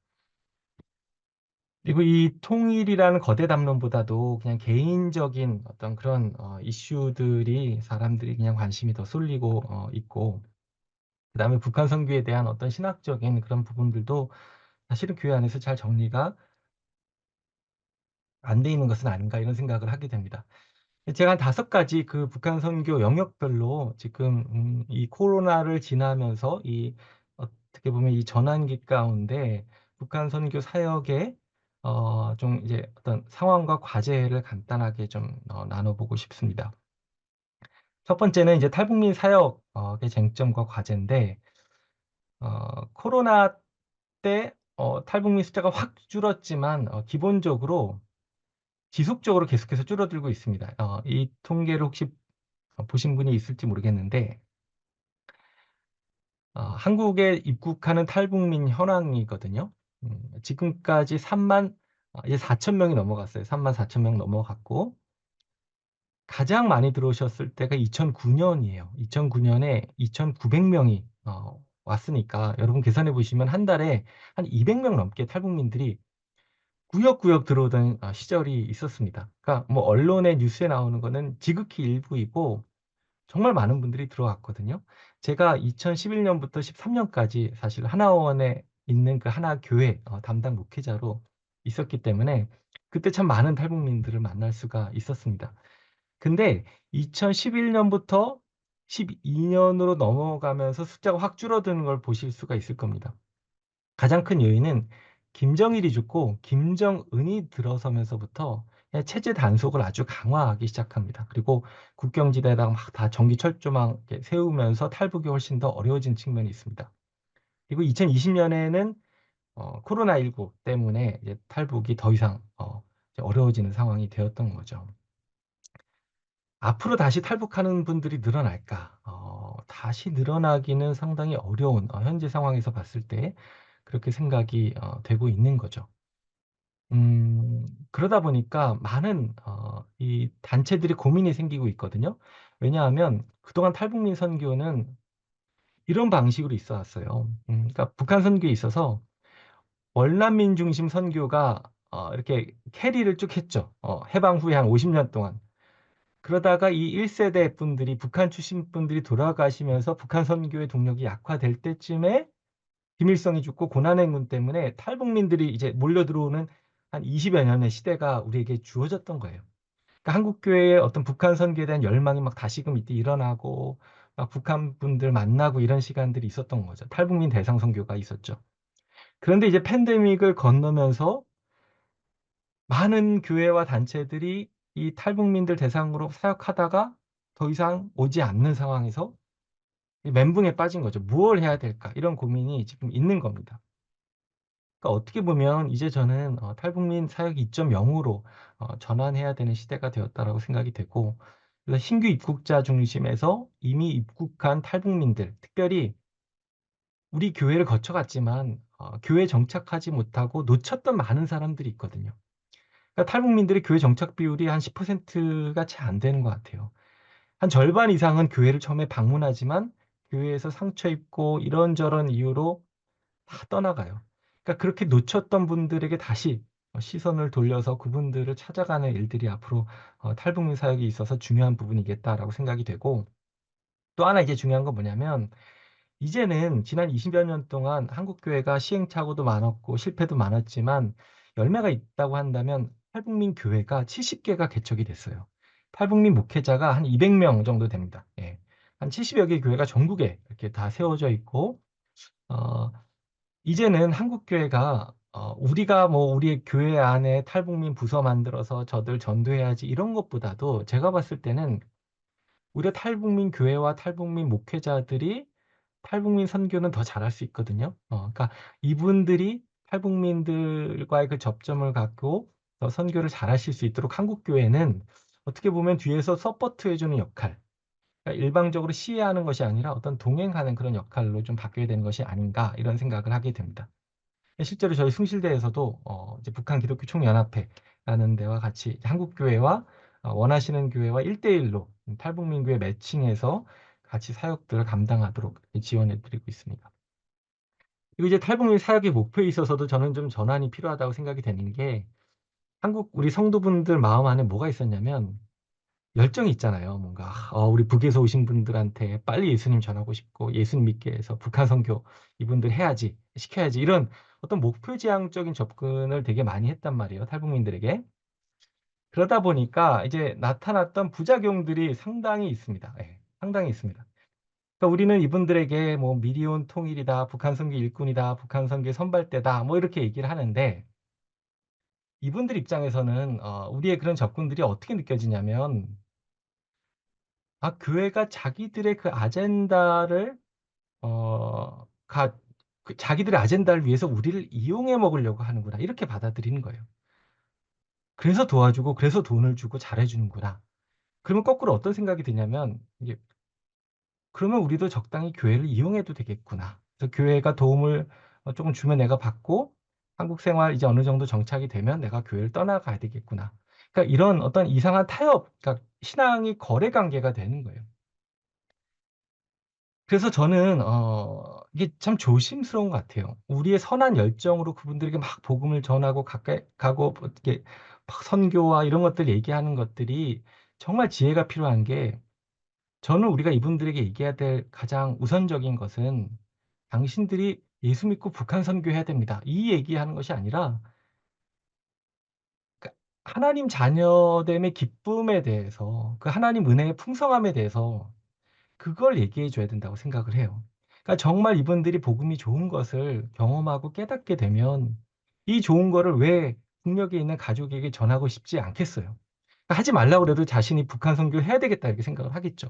그리고 이 통일이라는 거대 담론보다도 그냥 개인적인 어떤 그런 이슈들이 사람들이 그냥 관심이 더 쏠리고 있고 그다음에 북한 선교에 대한 어떤 신학적인 그런 부분들도 사실은 교회 안에서 잘 정리가 안 돼 있는 것은 아닌가 이런 생각을 하게 됩니다. 제가 한 5가지 그 북한 선교 영역별로 지금 이 코로나를 지나면서 이 어떻게 보면 이 전환기 가운데 북한 선교 사역의 좀 이제 어떤 상황과 과제를 간단하게 좀 나눠 보고 싶습니다. 첫 번째는 이제 탈북민 사역의 쟁점과 과제인데 코로나 때 탈북민 숫자가 확 줄었지만 기본적으로 지속적으로 계속해서 줄어들고 있습니다. 이 통계를 혹시 보신 분이 있을지 모르겠는데 한국에 입국하는 탈북민 현황이거든요. 지금까지 이제 4천 명이 넘어갔어요. 3만 4천 명 넘어갔고 가장 많이 들어오셨을 때가 2009년이에요. 2009년에 2,900명이 왔으니까 여러분 계산해 보시면 한 달에 한 200명 넘게 탈북민들이 구역구역 들어오던 시절이 있었습니다. 그러니까 뭐 언론의 뉴스에 나오는 거는 지극히 일부이고 정말 많은 분들이 들어왔거든요. 제가 2011년부터 13년까지 사실 하나원에 있는 그 하나교회 담당 목회자로 있었기 때문에 그때 참 많은 탈북민들을 만날 수가 있었습니다. 근데 2011년부터 12년으로 넘어가면서 숫자가 확 줄어드는 걸 보실 수가 있을 겁니다. 가장 큰 요인은 김정일이 죽고 김정은이 들어서면서부터 체제 단속을 아주 강화하기 시작합니다. 그리고 국경지대에다가 막 다 전기 철조망 세우면서 탈북이 훨씬 더 어려워진 측면이 있습니다. 그리고 2020년에는 코로나19 때문에 이제 탈북이 더 이상 이제 어려워지는 상황이 되었던 거죠. 앞으로 다시 탈북하는 분들이 늘어날까? 다시 늘어나기는 상당히 어려운 현재 상황에서 봤을 때 그렇게 생각이 되고 있는 거죠. 그러다 보니까 많은 이 단체들이 고민이 생기고 있거든요. 왜냐하면 그동안 탈북민 선교는 이런 방식으로 있어 왔어요. 그러니까 북한 선교에 있어서 월남민 중심 선교가 이렇게 캐리를 쭉 했죠. 해방 후에 한 50년 동안. 그러다가 이 1세대 분들이 북한 출신 분들이 돌아가시면서 북한 선교의 동력이 약화될 때쯤에 김일성이 죽고 고난행군 때문에 탈북민들이 이제 몰려 들어오는 한 20여 년의 시대가 우리에게 주어졌던 거예요. 그러니까 한국 교회의 어떤 북한 선교에 대한 열망이 막 다시금 이때 일어나고 막 북한 분들 만나고 이런 시간들이 있었던 거죠. 탈북민 대상 선교가 있었죠. 그런데 이제 팬데믹을 건너면서 많은 교회와 단체들이 이 탈북민들 대상으로 사역하다가 더 이상 오지 않는 상황에서 이 멘붕에 빠진 거죠. '무엇을 해야 될까?' 이런 고민이 지금 있는 겁니다. 그러니까 어떻게 보면 이제 저는 탈북민 사역 2.0으로 전환해야 되는 시대가 되었다라고 생각이 되고 그래서 신규 입국자 중심에서 이미 입국한 탈북민들 특별히 우리 교회를 거쳐갔지만 교회에 정착하지 못하고 놓쳤던 많은 사람들이 있거든요. 그러니까 탈북민들의 교회 정착 비율이 한 10%가 채 안 되는 것 같아요. 한 절반 이상은 교회를 처음에 방문하지만 교회에서 상처 입고 이런저런 이유로 다 떠나가요. 그러니까 그렇게 놓쳤던 분들에게 다시 시선을 돌려서 그분들을 찾아가는 일들이 앞으로 탈북민 사역에 있어서 중요한 부분이겠다라고 생각이 되고, 또 하나 이제 중요한 건 뭐냐면, 이제는 지난 20여 년 동안 한국 교회가 시행착오도 많았고 실패도 많았지만 열매가 있다고 한다면 탈북민 교회가 70개가 개척이 됐어요. 탈북민 목회자가 한 200명 정도 됩니다. 예. 한 70여 개 교회가 전국에 이렇게 다 세워져 있고, 어, 이제는 한국 교회가 우리가 뭐 우리 교회 안에 탈북민 부서 만들어서 저들 전도해야지 이런 것보다도 제가 봤을 때는 우리가 탈북민 교회와 탈북민 목회자들이 탈북민 선교는 더 잘할 수 있거든요. 그러니까 이분들이 탈북민들과의 그 접점을 갖고 더 선교를 잘하실 수 있도록 한국 교회는 어떻게 보면 뒤에서 서포트해 주는 역할, 그러니까 일방적으로 시해하는 것이 아니라 어떤 동행하는 그런 역할로 좀 바뀌어야 되는 것이 아닌가 이런 생각을 하게 됩니다. 실제로 저희 숭실대에서도 이제 북한 기독교 총연합회라는 데와 같이 이제 한국 교회와 원하시는 교회와 1대1로 탈북민 교회 매칭해서 같이 사역들을 감당하도록 지원해 드리고 있습니다. 그리고 이제 탈북민 사역의 목표에 있어서도 저는 좀 전환이 필요하다고 생각이 되는 게, 한국 우리 성도분들 마음 안에 뭐가 있었냐면 열정이 있잖아요. 뭔가 우리 북에서 오신 분들한테 빨리 예수님 전하고 싶고 예수님 믿게 해서 북한 선교 이분들 해야지, 시켜야지, 이런 어떤 목표지향적인 접근을 되게 많이 했단 말이에요, 탈북민들에게. 그러다 보니까 이제 나타났던 부작용들이 상당히 있습니다. 예, 상당히 있습니다. 그러니까 우리는 이분들에게 뭐 미리온 통일이다, 북한 선교 일꾼이다, 북한 선교 선발대다, 뭐 이렇게 얘기를 하는데, 이분들 입장에서는 우리의 그런 접근들이 어떻게 느껴지냐면, 교회가 자기들의 그 아젠다를 어 가 그 자기들의 아젠다를 위해서 우리를 이용해 먹으려고 하는구나, 이렇게 받아들이는 거예요. 그래서 도와주고 그래서 돈을 주고 잘해 주는구나. 그러면 거꾸로 어떤 생각이 드냐면, 이게 '그러면 우리도 적당히 교회를 이용해도 되겠구나. 그래서 교회가 도움을 쪼금 주면 내가 받고 한국 생활 이제 어느 정도 정착이 되면 내가 교회를 떠나가야 되겠구나.' 그러니까 이런 어떤 이상한 타협, 그러니까 신앙이 거래 관계가 되는 거예요. 그래서 저는 이게 참 조심스러운 것 같아요. 우리의 선한 열정으로 그분들에게 막 복음을 전하고 가까이 가고 뭐 이렇게 막 선교와 이런 것들 얘기하는 것들이 정말 지혜가 필요한 게, 저는 우리가 이분들에게 얘기해야 될 가장 우선적인 것은 "당신들이 예수 믿고 북한 선교해야 됩니다." 이 얘기하는 것이 아니라, 그러니까 하나님 자녀됨의 기쁨에 대해서, 그 하나님 은혜의 풍성함에 대해서 그걸 얘기해 줘야 된다고 생각을 해요. 그러니까 정말 이분들이 복음이 좋은 것을 경험하고 깨닫게 되면 이 좋은 거를 왜 국력에 있는 가족에게 전하고 싶지 않겠어요. 그러니까 하지 말라고 그래도 자신이 '북한 선교를 해야 되겠다.' 이렇게 생각을 하겠죠.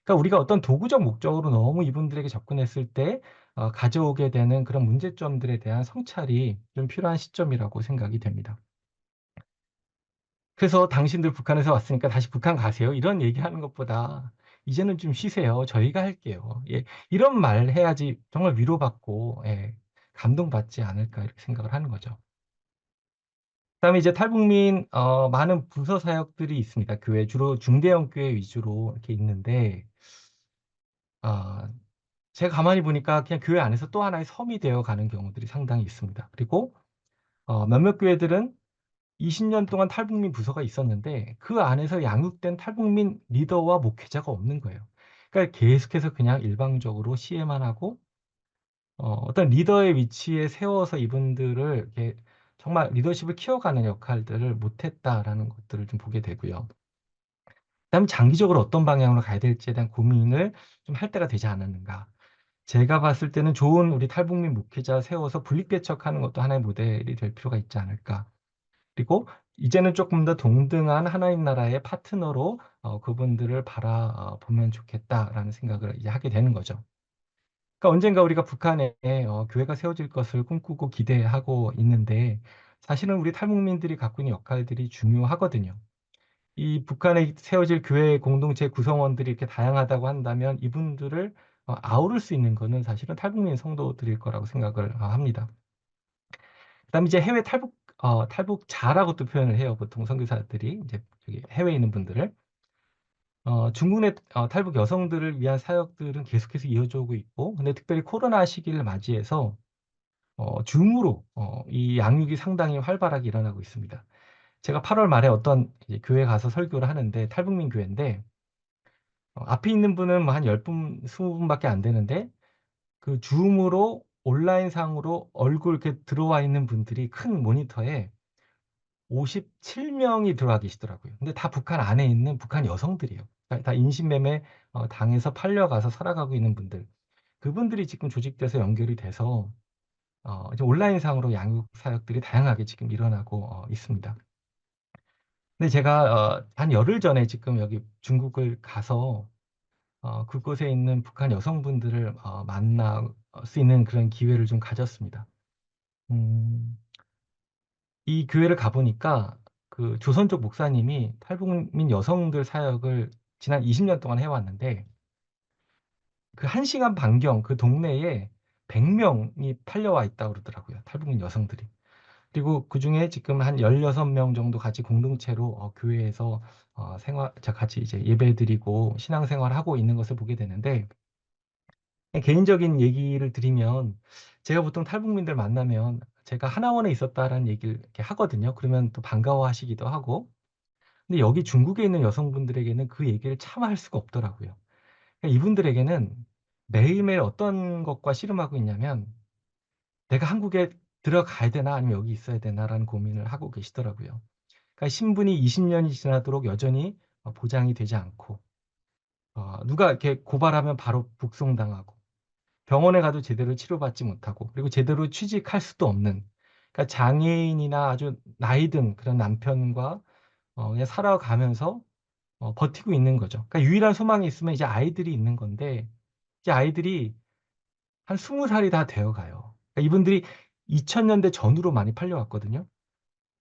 그러니까 우리가 어떤 도구적 목적으로 너무 이분들에게 접근했을 때 가져오게 되는 그런 문제점들에 대한 성찰이 좀 필요한 시점이라고 생각이 됩니다. 그래서 "당신들 북한에서 왔으니까 다시 북한 가세요." 이런 얘기하는 것보다 "이제는 좀 쉬세요. 저희가 할게요." 예. 이런 말 해야지 정말 위로받고, 예, 감동받지 않을까 이렇게 생각을 하는 거죠. 그다음에 이제 탈북민 많은 부서 사역들이 있습니다. 교회 주로 중대형 교회 위주로 이렇게 있는데, 아 제가 가만히 보니까 그냥 교회 안에서 또 하나의 섬이 되어 가는 경우들이 상당히 있습니다. 그리고 몇몇 교회들은 20년 동안 탈북민 부서가 있었는데 그 안에서 양육된 탈북민 리더와 목회자가 없는 거예요. 그러니까 계속해서 그냥 일방적으로 시해만 하고 어떤 리더의 위치에 세워서 이분들을 이렇게 정말 리더십을 키워가는 역할들을 못 했다라는 것들을 좀 보게 되고요. 그다음에 장기적으로 어떤 방향으로 가야 될지에 대한 고민을 좀 할 때가 되지 않았는가. 제가 봤을 때는 좋은 우리 탈북민 목회자 세워서 분립개척하는 것도 하나의 모델이 될 필요가 있지 않을까. 그리고 이제는 쪼끔 더 동등한 하나님 나라의 파트너로 그분들을 보면 좋겠다라는 생각을 이제 하게 되는 거죠. 그러니까 언젠가 우리가 북한에 교회가 세워질 것을 꿈꾸고 기대하고 있는데, 사실은 우리 탈북민들이 갖고 있는 역할들이 중요하거든요. 이 북한에 세워질 교회 공동체 구성원들이 이렇게 다양하다고 한다면 이분들을 아우를 수 있는 거는 사실은 탈북민 성도들일 거라고 생각을 합니다. 그다음에 이제 해외 탈북자라고 또 표현을 해요, 보통 선교사들이 이제 저기 해외에 있는 분들을. 중국 내 탈북 여성들을 위한 사역들은 계속해서 이어져 오고 있고, 근데 특별히 코로나 시기를 맞이해서 줌으로 이 양육이 상당히 활발하게 일어나고 있습니다. 제가 8월 말에 어떤 이제 교회 가서 설교를 하는데 탈북민 교회인데 앞에 있는 분은 뭐 한 10분, 20분밖에 안 되는데 그 줌으로 온라인상으로 얼굴 이렇게 들어와 있는 분들이 큰 모니터에 57명이 들어와 계시더라고요. 근데 다 북한 안에 있는 북한 여성들이에요. 다 인신매매 당해서 팔려가서 살아가고 있는 분들. 그분들이 지금 조직돼서 연결이 돼서 이제 온라인상으로 양육 사역들이 다양하게 지금 일어나고 있습니다. 근데 제가 한 열흘 전에 지금 여기 중국을 가서 그곳에 있는 북한 여성분들을 만날 수 있는 그런 기회를 좀 가졌습니다. 음, 이 교회를 가보니까 그 조선족 목사님이 탈북민 여성들 사역을 지난 20년 동안 해왔는데 그 1시간 반경 그 동네에 100명이 팔려와 있다고 그러더라고요. 탈북민 여성들이. 그리고 그중에 지금 한 16명 정도 같이 공동체로 교회에서 같이 이제 예배드리고 신앙생활하고 있는 것을 보게 되는데 개인적인 얘기를 드리면 제가 보통 탈북민들 만나면 제가 하나원에 있었다라는 얘기를 이렇게 하거든요. 그러면 또 반가워하시기도 하고. 근데 여기 중국에 있는 여성분들에게는 그 얘기를 차마 할 수가 없더라고요. 그러니까 이분들에게는 매일매일 어떤 것과 씨름하고 있냐면 내가 한국에 들어가야 되나 아니면 여기 있어야 되나라는 고민을 하고 계시더라고요. 그러니까 신분이 20년이 지나도록 여전히 보장이 되지 않고 누가 이렇게 고발하면 바로 북송당하고 병원에 가도 제대로 치료받지 못하고 그리고 제대로 취직할 수도 없는 그러니까 장애인이나 아주 나이 든 그런 남편과 그냥 살아가면서 버티고 있는 거죠. 그러니까 유일한 소망이 있으면 이제 아이들이 있는 건데 이제 아이들이 한 20살이 다 되어 가요. 그러니까 이분들이 2000년대 전후로 많이 팔려왔거든요.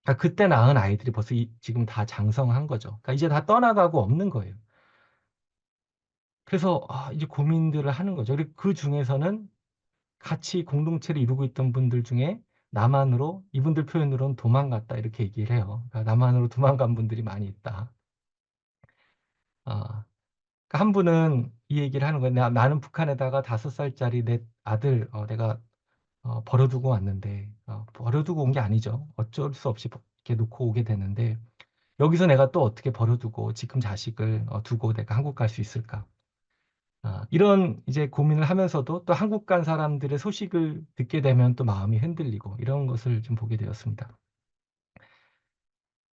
그러니까 그때 낳은 아이들이 벌써 지금 다 장성한 거죠. 그러니까 이제 다 떠나가고 없는 거예요. 그래서 이제 고민들을 하는 거죠. 그리고 그 중에서는 같이 공동체를 이루고 있던 분들 중에 남한으로 이분들 표현으로는 도망갔다 이렇게 얘기를 해요. 그러니까 남한으로 도망간 분들이 많이 있다. 아, 그러니까 한 분은 이 얘기를 하는 거예요. 나는 북한에다가 5살짜리 내 아들 내가 버려두고 왔는데 버려두고 온 게 아니죠. 어쩔 수 없이 이렇게 놓고 오게 되는데 여기서 내가 또 어떻게 버려두고 지금 자식을 두고 내가 한국 갈 수 있을까? 이런 이제 고민을 하면서도 또 한국 간 사람들의 소식을 듣게 되면 또 마음이 흔들리고 이런 것을 좀 보게 되었습니다.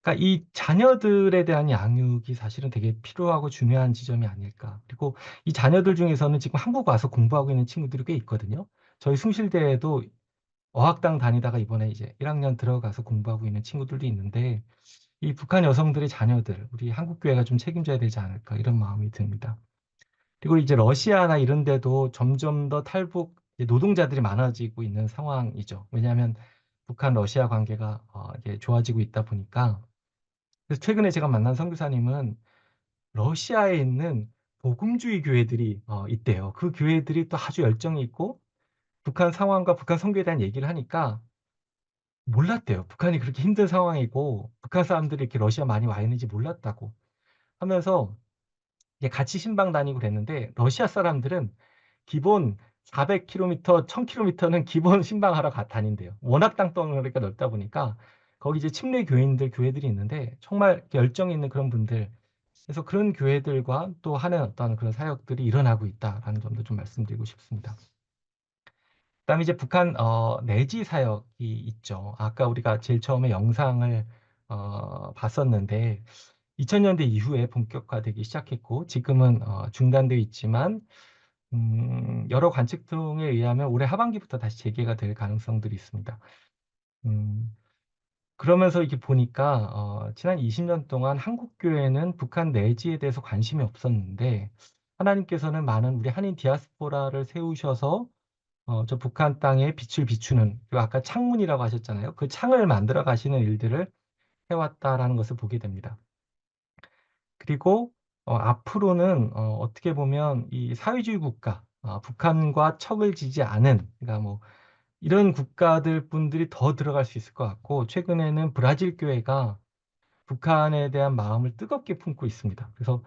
그러니까 이 자녀들에 대한 양육이 사실은 되게 필요하고 중요한 지점이 아닐까. 그리고 이 자녀들 중에서는 지금 한국 와서 공부하고 있는 친구들이 꽤 있거든요. 저희 숭실대에도 어학당 다니다가 이번에 이제 1학년 들어가서 공부하고 있는 친구들도 있는데 이 북한 여성들의 자녀들, 우리 한국 교회가 좀 책임져야 되지 않을까 이런 마음이 듭니다. 그리고 이제 러시아나 이런 데도 점점 더 탈북 노동자들이 많아지고 있는 상황이죠. 왜냐하면 북한 러시아 관계가 이게 좋아지고 있다 보니까. 그래서 최근에 제가 만난 선교사님은 러시아에 있는 복음주의 교회들이 있대요. 그 교회들이 또 아주 열정이 있고 북한 상황과 북한 선교에 대한 얘기를 하니까 몰랐대요. 북한이 그렇게 힘든 상황이고 북한 사람들이 이렇게 러시아 많이 와 있는지 몰랐다고 하면서 이제 같이 신방 다니고 그랬는데 러시아 사람들은 기본 400km, 1000km는 기본 신방하러 다닌대요. 워낙 땅덩어리가 넓다 보니까 거기 이제 침례 교인들 교회들이 있는데 정말 열정 있는 그런 분들 그래서 그런 교회들과 또 하는 어떤 그런 사역들이 일어나고 있다라는 점도 좀 말씀드리고 싶습니다. 그다음에 이제 북한 내지 사역이 있죠. 아까 우리가 제일 처음에 영상을 봤었는데 2000년대 이후에 본격화되기 시작했고 지금은 중단되어 있지만 여러 관측통에 의하면 올해 하반기부터 다시 재개가 될 가능성들이 있습니다. 음, 그러면서 이렇게 보니까 지난 20년 동안 한국 교회는 북한 내지에 대해서 관심이 없었는데 하나님께서는 많은 우리 한인 디아스포라를 세우셔서 저 북한 땅에 빛을 비추는 그리고 아까 창문이라고 하셨잖아요. 그 창을 만들어 가시는 일들을 해왔다라는 것을 보게 됩니다. 그리고 앞으로는 어떻게 보면 이 사회주의 국가, 북한과 척을 지지 않은, 그러니까 뭐 이런 국가들 분들이 더 들어갈 수 있을 것 같고, 최근에는 브라질 교회가 북한에 대한 마음을 뜨겁게 품고 있습니다. 그래서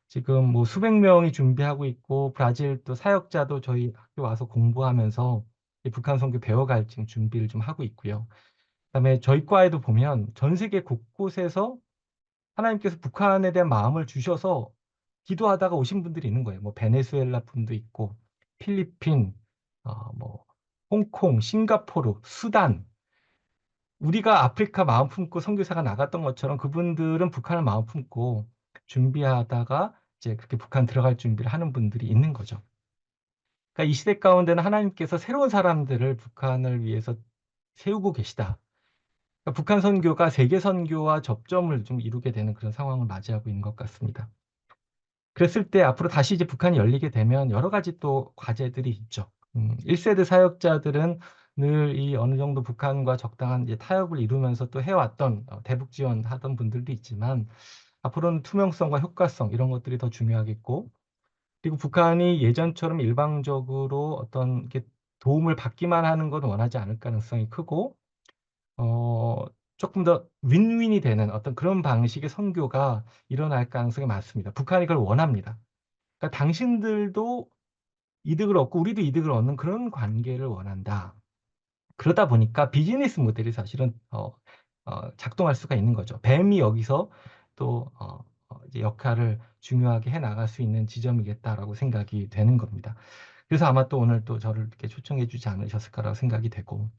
지금 뭐 수백 명이 준비하고 있고, 브라질 또 사역자도 저희 학교 와서 공부하면서 이 북한 선교 배워갈 지금 준비를 좀 하고 있고요. 그다음에 저희 과에도 보면 전 세계 곳곳에서 하나님께서 북한에 대한 마음을 주셔서 기도하다가 오신 분들이 있는 거예요. 뭐 베네수엘라 분도 있고, 필리핀, 뭐 홍콩, 싱가포르, 수단. 우리가 아프리카 마음 품고 선교사가 나갔던 것처럼 그분들은 북한을 마음 품고 준비하다가 이제 그렇게 북한 들어갈 준비를 하는 분들이 있는 거죠. 그러니까 이 시대 가운데는 하나님께서 새로운 사람들을 북한을 위해서 세우고 계시다. 그러니까 북한 선교가 세계 선교와 접점을 좀 이루게 되는 그런 상황을 맞이하고 있는 것 같습니다. 그랬을 때 앞으로 다시 이제 북한이 열리게 되면 여러 가지 또 과제들이 있죠. 1세대 사역자들은 늘 이 어느 정도 북한과 적당한 이제 타협을 이루면서 또 해왔던 대북 지원하던 분들도 있지만 앞으로는 투명성과 효과성 이런 것들이 더 중요하겠고 그리고 북한이 예전처럼 일방적으로 어떤 이렇게 도움을 받기만 하는 건 원하지 않을 가능성이 크고 어 조금 더 윈윈이 되는 어떤 그런 방식의 선교가 일어날 가능성이 많습니다. 북한이 그걸 원합니다. 그러니까 당신들도 이득을 얻고 우리도 이득을 얻는 그런 관계를 원한다. 그러다 보니까 비즈니스 모델이 사실은 작동할 수가 있는 거죠. 뱀이 여기서 또 이제 역할을 중요하게 해 나갈 수 있는 지점이겠다라고 생각이 되는 겁니다. 그래서 아마 또 오늘 또 저를 이렇게 초청해 주지 않으셨을까라고 생각이 되고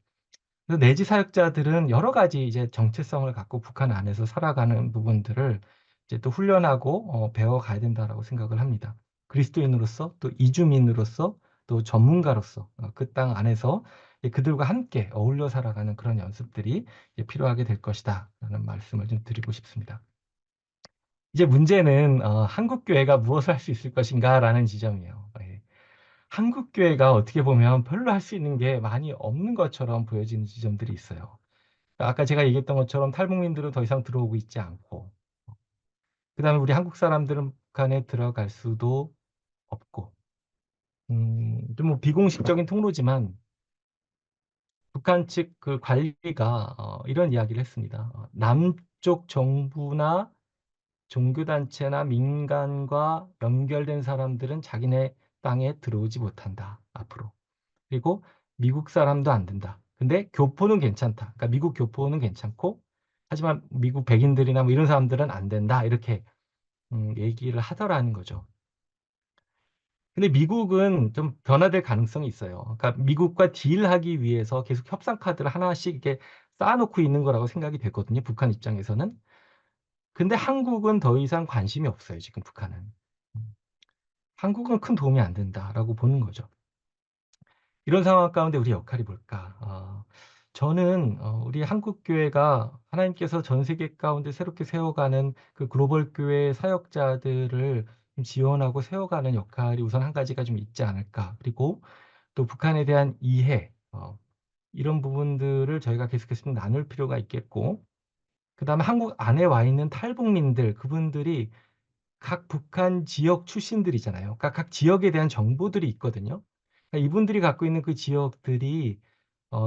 그래서 내지 사역자들은 여러 가지 이제 정체성을 갖고 북한 안에서 살아가는 부분들을 이제 또 훈련하고 배워가야 된다라고 생각을 합니다. 그리스도인으로서 또 이주민으로서 또 전문가로서 그 땅 안에서 그들과 함께 어울려 살아가는 그런 연습들이 이제 필요하게 될 것이다라는 말씀을 좀 드리고 싶습니다. 이제 문제는 한국 교회가 무엇을 할 수 있을 것인가라는 지점이에요. 예. 한국 교회가 어떻게 보면 별로 할 수 있는 게 많이 없는 것처럼 보여지는 지점들이 있어요. 아까 제가 얘기했던 것처럼 탈북민들은 더 이상 들어오고 있지 않고 그다음에 우리 한국 사람들은 북한에 들어갈 수도 없고 좀 뭐 비공식적인 통로지만 북한 측 그 관리가 이런 이야기를 했습니다. 남쪽 정부나 종교단체나 민간과 연결된 사람들은 자기네 땅에 들어오지 못한다, 앞으로. 그리고 미국 사람도 안 된다. 근데 교포는 괜찮다. 그러니까 미국 교포는 괜찮고 하지만 미국 백인들이나 뭐 이런 사람들은 안 된다. 이렇게 얘기를 하더라는 거죠. 근데 미국은 좀 변화될 가능성이 있어요. 그러니까 미국과 딜하기 위해서 계속 협상 카드를 하나씩 이렇게 쌓아놓고 있는 거라고 생각이 되거든요. 북한 입장에서는. 근데 한국은 더 이상 관심이 없어요. 지금 북한은. 음. 한국은 큰 도움이 안 된다라고 보는 거죠. 이런 상황 가운데 우리 역할이 뭘까? 저는 우리 한국 교회가 하나님께서 전 세계 가운데 새롭게 세워가는 그 글로벌 교회 사역자들을 좀 지원하고 세워가는 역할이 우선 한 가지가 좀 있지 않을까. 그리고 또 북한에 대한 이해, 이런 부분들을 저희가 계속해서 좀 나눌 필요가 있겠고, 그 다음에 한국 안에 와 있는 탈북민들, 그분들이 각 북한 지역 출신들이잖아요. 그러니까 각 지역에 대한 정보들이 있거든요. 그러니까 이분들이 갖고 있는 그 지역들이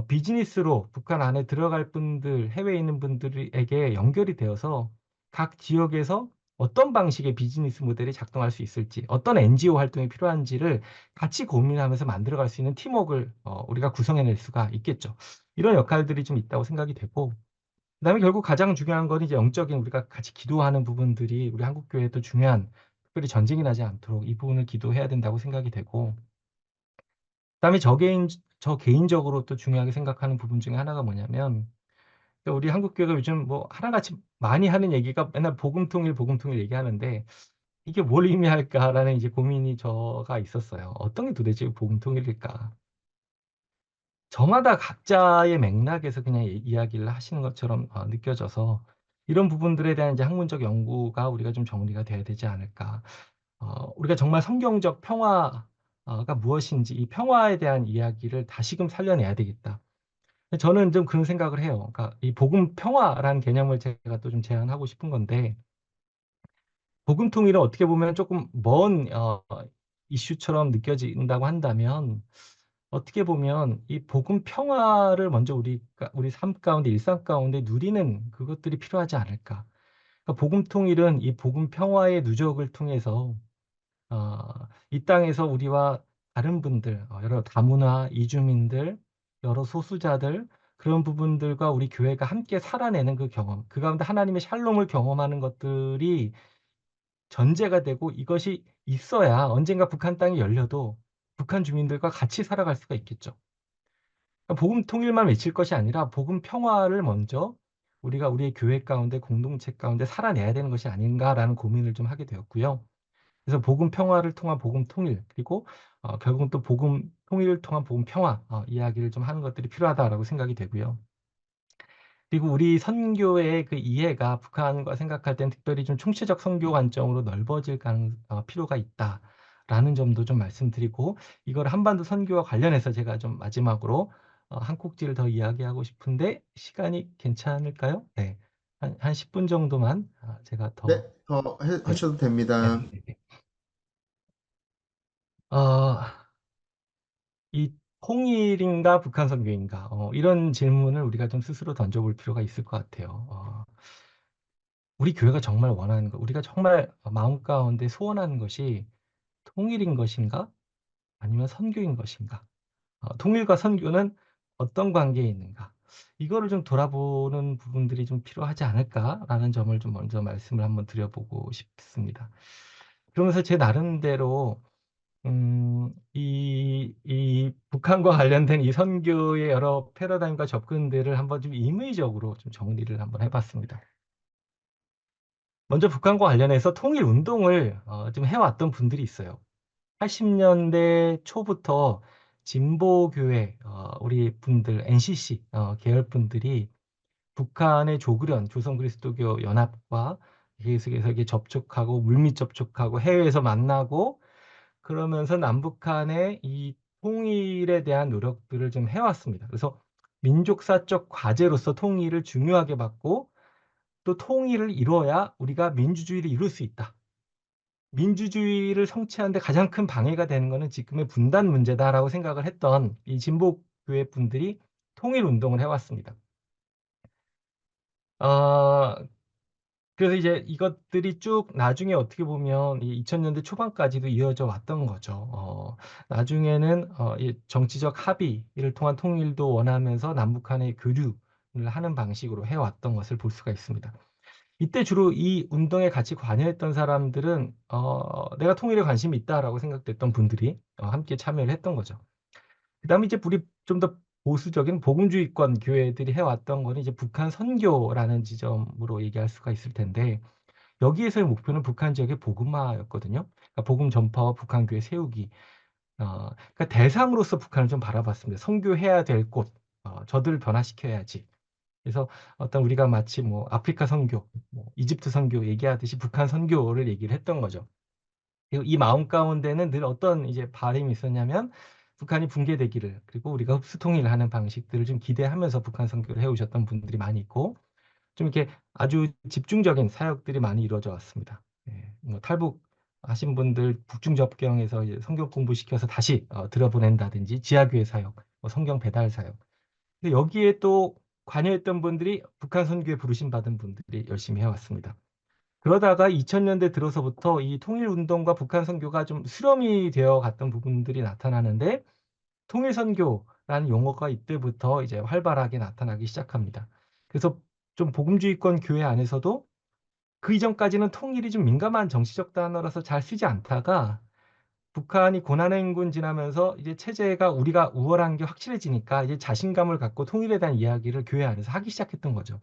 비즈니스로 북한 안에 들어갈 분들, 해외에 있는 분들에게 연결이 되어서 각 지역에서 어떤 방식의 비즈니스 모델이 작동할 수 있을지, 어떤 NGO 활동이 필요한지를 같이 고민하면서 만들어갈 수 있는 팀워크를 우리가 구성해낼 수가 있겠죠. 이런 역할들이 좀 있다고 생각이 되고, 그다음에 결국 가장 중요한 건 이제 영적인 우리가 같이 기도하는 부분들이 우리 한국 교회도 중요한 특별히 전쟁이 나지 않도록 이 부분을 기도해야 된다고 생각이 되고 그다음에 저 개인적으로 또 중요하게 생각하는 부분 중에 하나가 뭐냐면 우리 한국 교회가 요즘 뭐 하나같이 많이 하는 얘기가 맨날 복음 통일, 복음 통일 얘기하는데 '이게 뭘 의미할까?'라는 이제 고민이 저가 있었어요. '어떤 게 도대체 복음 통일일까?' 저마다 각자의 맥락에서 그냥 이야기를 하시는 것처럼 느껴져서 이런 부분들에 대한 이제 학문적 연구가 우리가 좀 정리가 돼야 되지 않을까. 우리가 정말 성경적 평화가 무엇인지 이 평화에 대한 이야기를 다시금 살려내야 되겠다. 저는 좀 그런 생각을 해요. 그러니까 이 복음 평화라는 개념을 제가 또 좀 제안하고 싶은 건데 복음 통일은 어떻게 보면 조금 먼 이슈처럼 느껴진다고 한다면 어떻게 보면 이 복음 평화를 먼저 우리 삶 가운데 일상 가운데 누리는 그것들이 필요하지 않을까. 그러니까 복음 통일은 이 복음 평화의 누적을 통해서 이 땅에서 우리와 다른 분들, 여러 다문화, 이주민들, 여러 소수자들, 그런 부분들과 우리 교회가 함께 살아내는 그 경험, 그 가운데 하나님의 샬롬을 경험하는 것들이 전제가 되고, 이것이 있어야 언젠가 북한 땅이 열려도 북한 주민들과 같이 살아갈 수가 있겠죠. 그러니까 복음 통일만 외칠 것이 아니라 복음 평화를 먼저 우리가 우리의 교회 가운데, 공동체 가운데 살아내야 되는 것이 아닌가라는 고민을 좀 하게 되었고요. 그래서 복음 평화를 통한 복음 통일, 그리고 결국은 또 복음 통일을 통한 복음 평화 이야기를 좀 하는 것들이 필요하다라고 생각이 되고요. 그리고 우리 선교의 그 이해가 북한과 생각할 땐 특별히 좀 총체적 선교 관점으로 넓어질 필요가 있다라는 점도 좀 말씀드리고, 이걸 한반도 선교와 관련해서 제가 좀 마지막으로 한 꼭지를 더 이야기하고 싶은데, 시간이 괜찮을까요? 네. 한 10분 정도만 제가 네, 더. 더 네. 하셔도 됩니다. 네네네. 어, 이 통일인가 북한 선교인가, 이런 질문을 우리가 좀 스스로 던져볼 필요가 있을 것 같아요. 우리 교회가 정말 원하는 것, 우리가 정말 마음 가운데 소원하는 것이 통일인 것인가? 아니면 선교인 것인가? 통일과 선교는 어떤 관계에 있는가? 이거를 좀 돌아보는 부분들이 좀 필요하지 않을까라는 점을 좀 먼저 말씀을 한번 드려보고 싶습니다. 그러면서 제 나름대로 이 북한과 관련된 이 선교의 여러 패러다임과 접근들을 한번 좀 임의적으로 좀 정리를 한번 해봤습니다. 먼저 북한과 관련해서 통일 운동을 좀 해왔던 분들이 있어요. 80년대 초부터 진보교회 우리 분들 NCC 계열 분들이 북한의 조그련 조선 그리스도교 연합과 계속해서 이게 접촉하고 물밑 접촉하고 해외에서 만나고, 그러면서 남북한의 이 통일에 대한 노력들을 좀 해왔습니다. 그래서 민족사적 과제로서 통일을 중요하게 봤고, 또 통일을 이루어야 우리가 민주주의를 이룰 수 있다. 민주주의를 성취하는 데 가장 큰 방해가 되는 것은 지금의 분단 문제다라고 생각을 했던 이 진보교회 분들이 통일 운동을 해왔습니다. 어, 그래서 이제 이것들이 쭉 나중에 어떻게 보면 이 2000년대 초반까지도 이어져 왔던 거죠. 나중에는 이 정치적 합의를 통한 통일도 원하면서 남북한의 교류를 하는 방식으로 해왔던 것을 볼 수가 있습니다. 이때 주로 이 운동에 같이 관여했던 사람들은 내가 통일에 관심이 있다라고 생각됐던 분들이 함께 참여를 했던 거죠. 그다음에 이제 우리 좀 더 보수적인 복음주의권 교회들이 해왔던 거는 이제 북한 선교라는 지점으로 얘기할 수가 있을 텐데, 여기에서의 목표는 북한 지역의 복음화였거든요. 그러니까 복음 전파와 북한 교회 세우기. 그러니까 대상으로서 북한을 좀 바라봤습니다. 선교해야 될 곳, 저들을 변화시켜야지. 그래서 어떤 우리가 마치 뭐 아프리카 선교, 뭐 이집트 선교 얘기하듯이 북한 선교를 얘기를 했던 거죠. 그리고 이 마음 가운데는 늘 어떤 이제 바람이 있었냐면, 북한이 붕괴되기를, 그리고 우리가 흡수 통일을 하는 방식들을 좀 기대하면서 북한 선교를 해오셨던 분들이 많이 있고, 좀 이렇게 아주 집중적인 사역들이 많이 이루어져 왔습니다. 예, 뭐 탈북 하신 분들 북중 접경에서 이제 성경 공부시켜서 다시 들어보낸다든지, 지하교회 사역, 뭐 성경 배달 사역. 근데 여기에 또 관여했던 분들이 북한 선교에 부르심 받은 분들이 열심히 해왔습니다. 그러다가 2000년대 들어서부터 이 통일 운동과 북한 선교가 좀 수렴이 되어 갔던 부분들이 나타나는데, 통일 선교라는 용어가 이때부터 이제 활발하게 나타나기 시작합니다. 그래서 좀 복음주의권 교회 안에서도 그 이전까지는 통일이 좀 민감한 정치적 단어라서 잘 쓰지 않다가, 북한이 고난의 행군 지나면서 이제 체제가 우리가 우월한 게 확실해지니까 이제 자신감을 갖고 통일에 대한 이야기를 교회 안에서 하기 시작했던 거죠.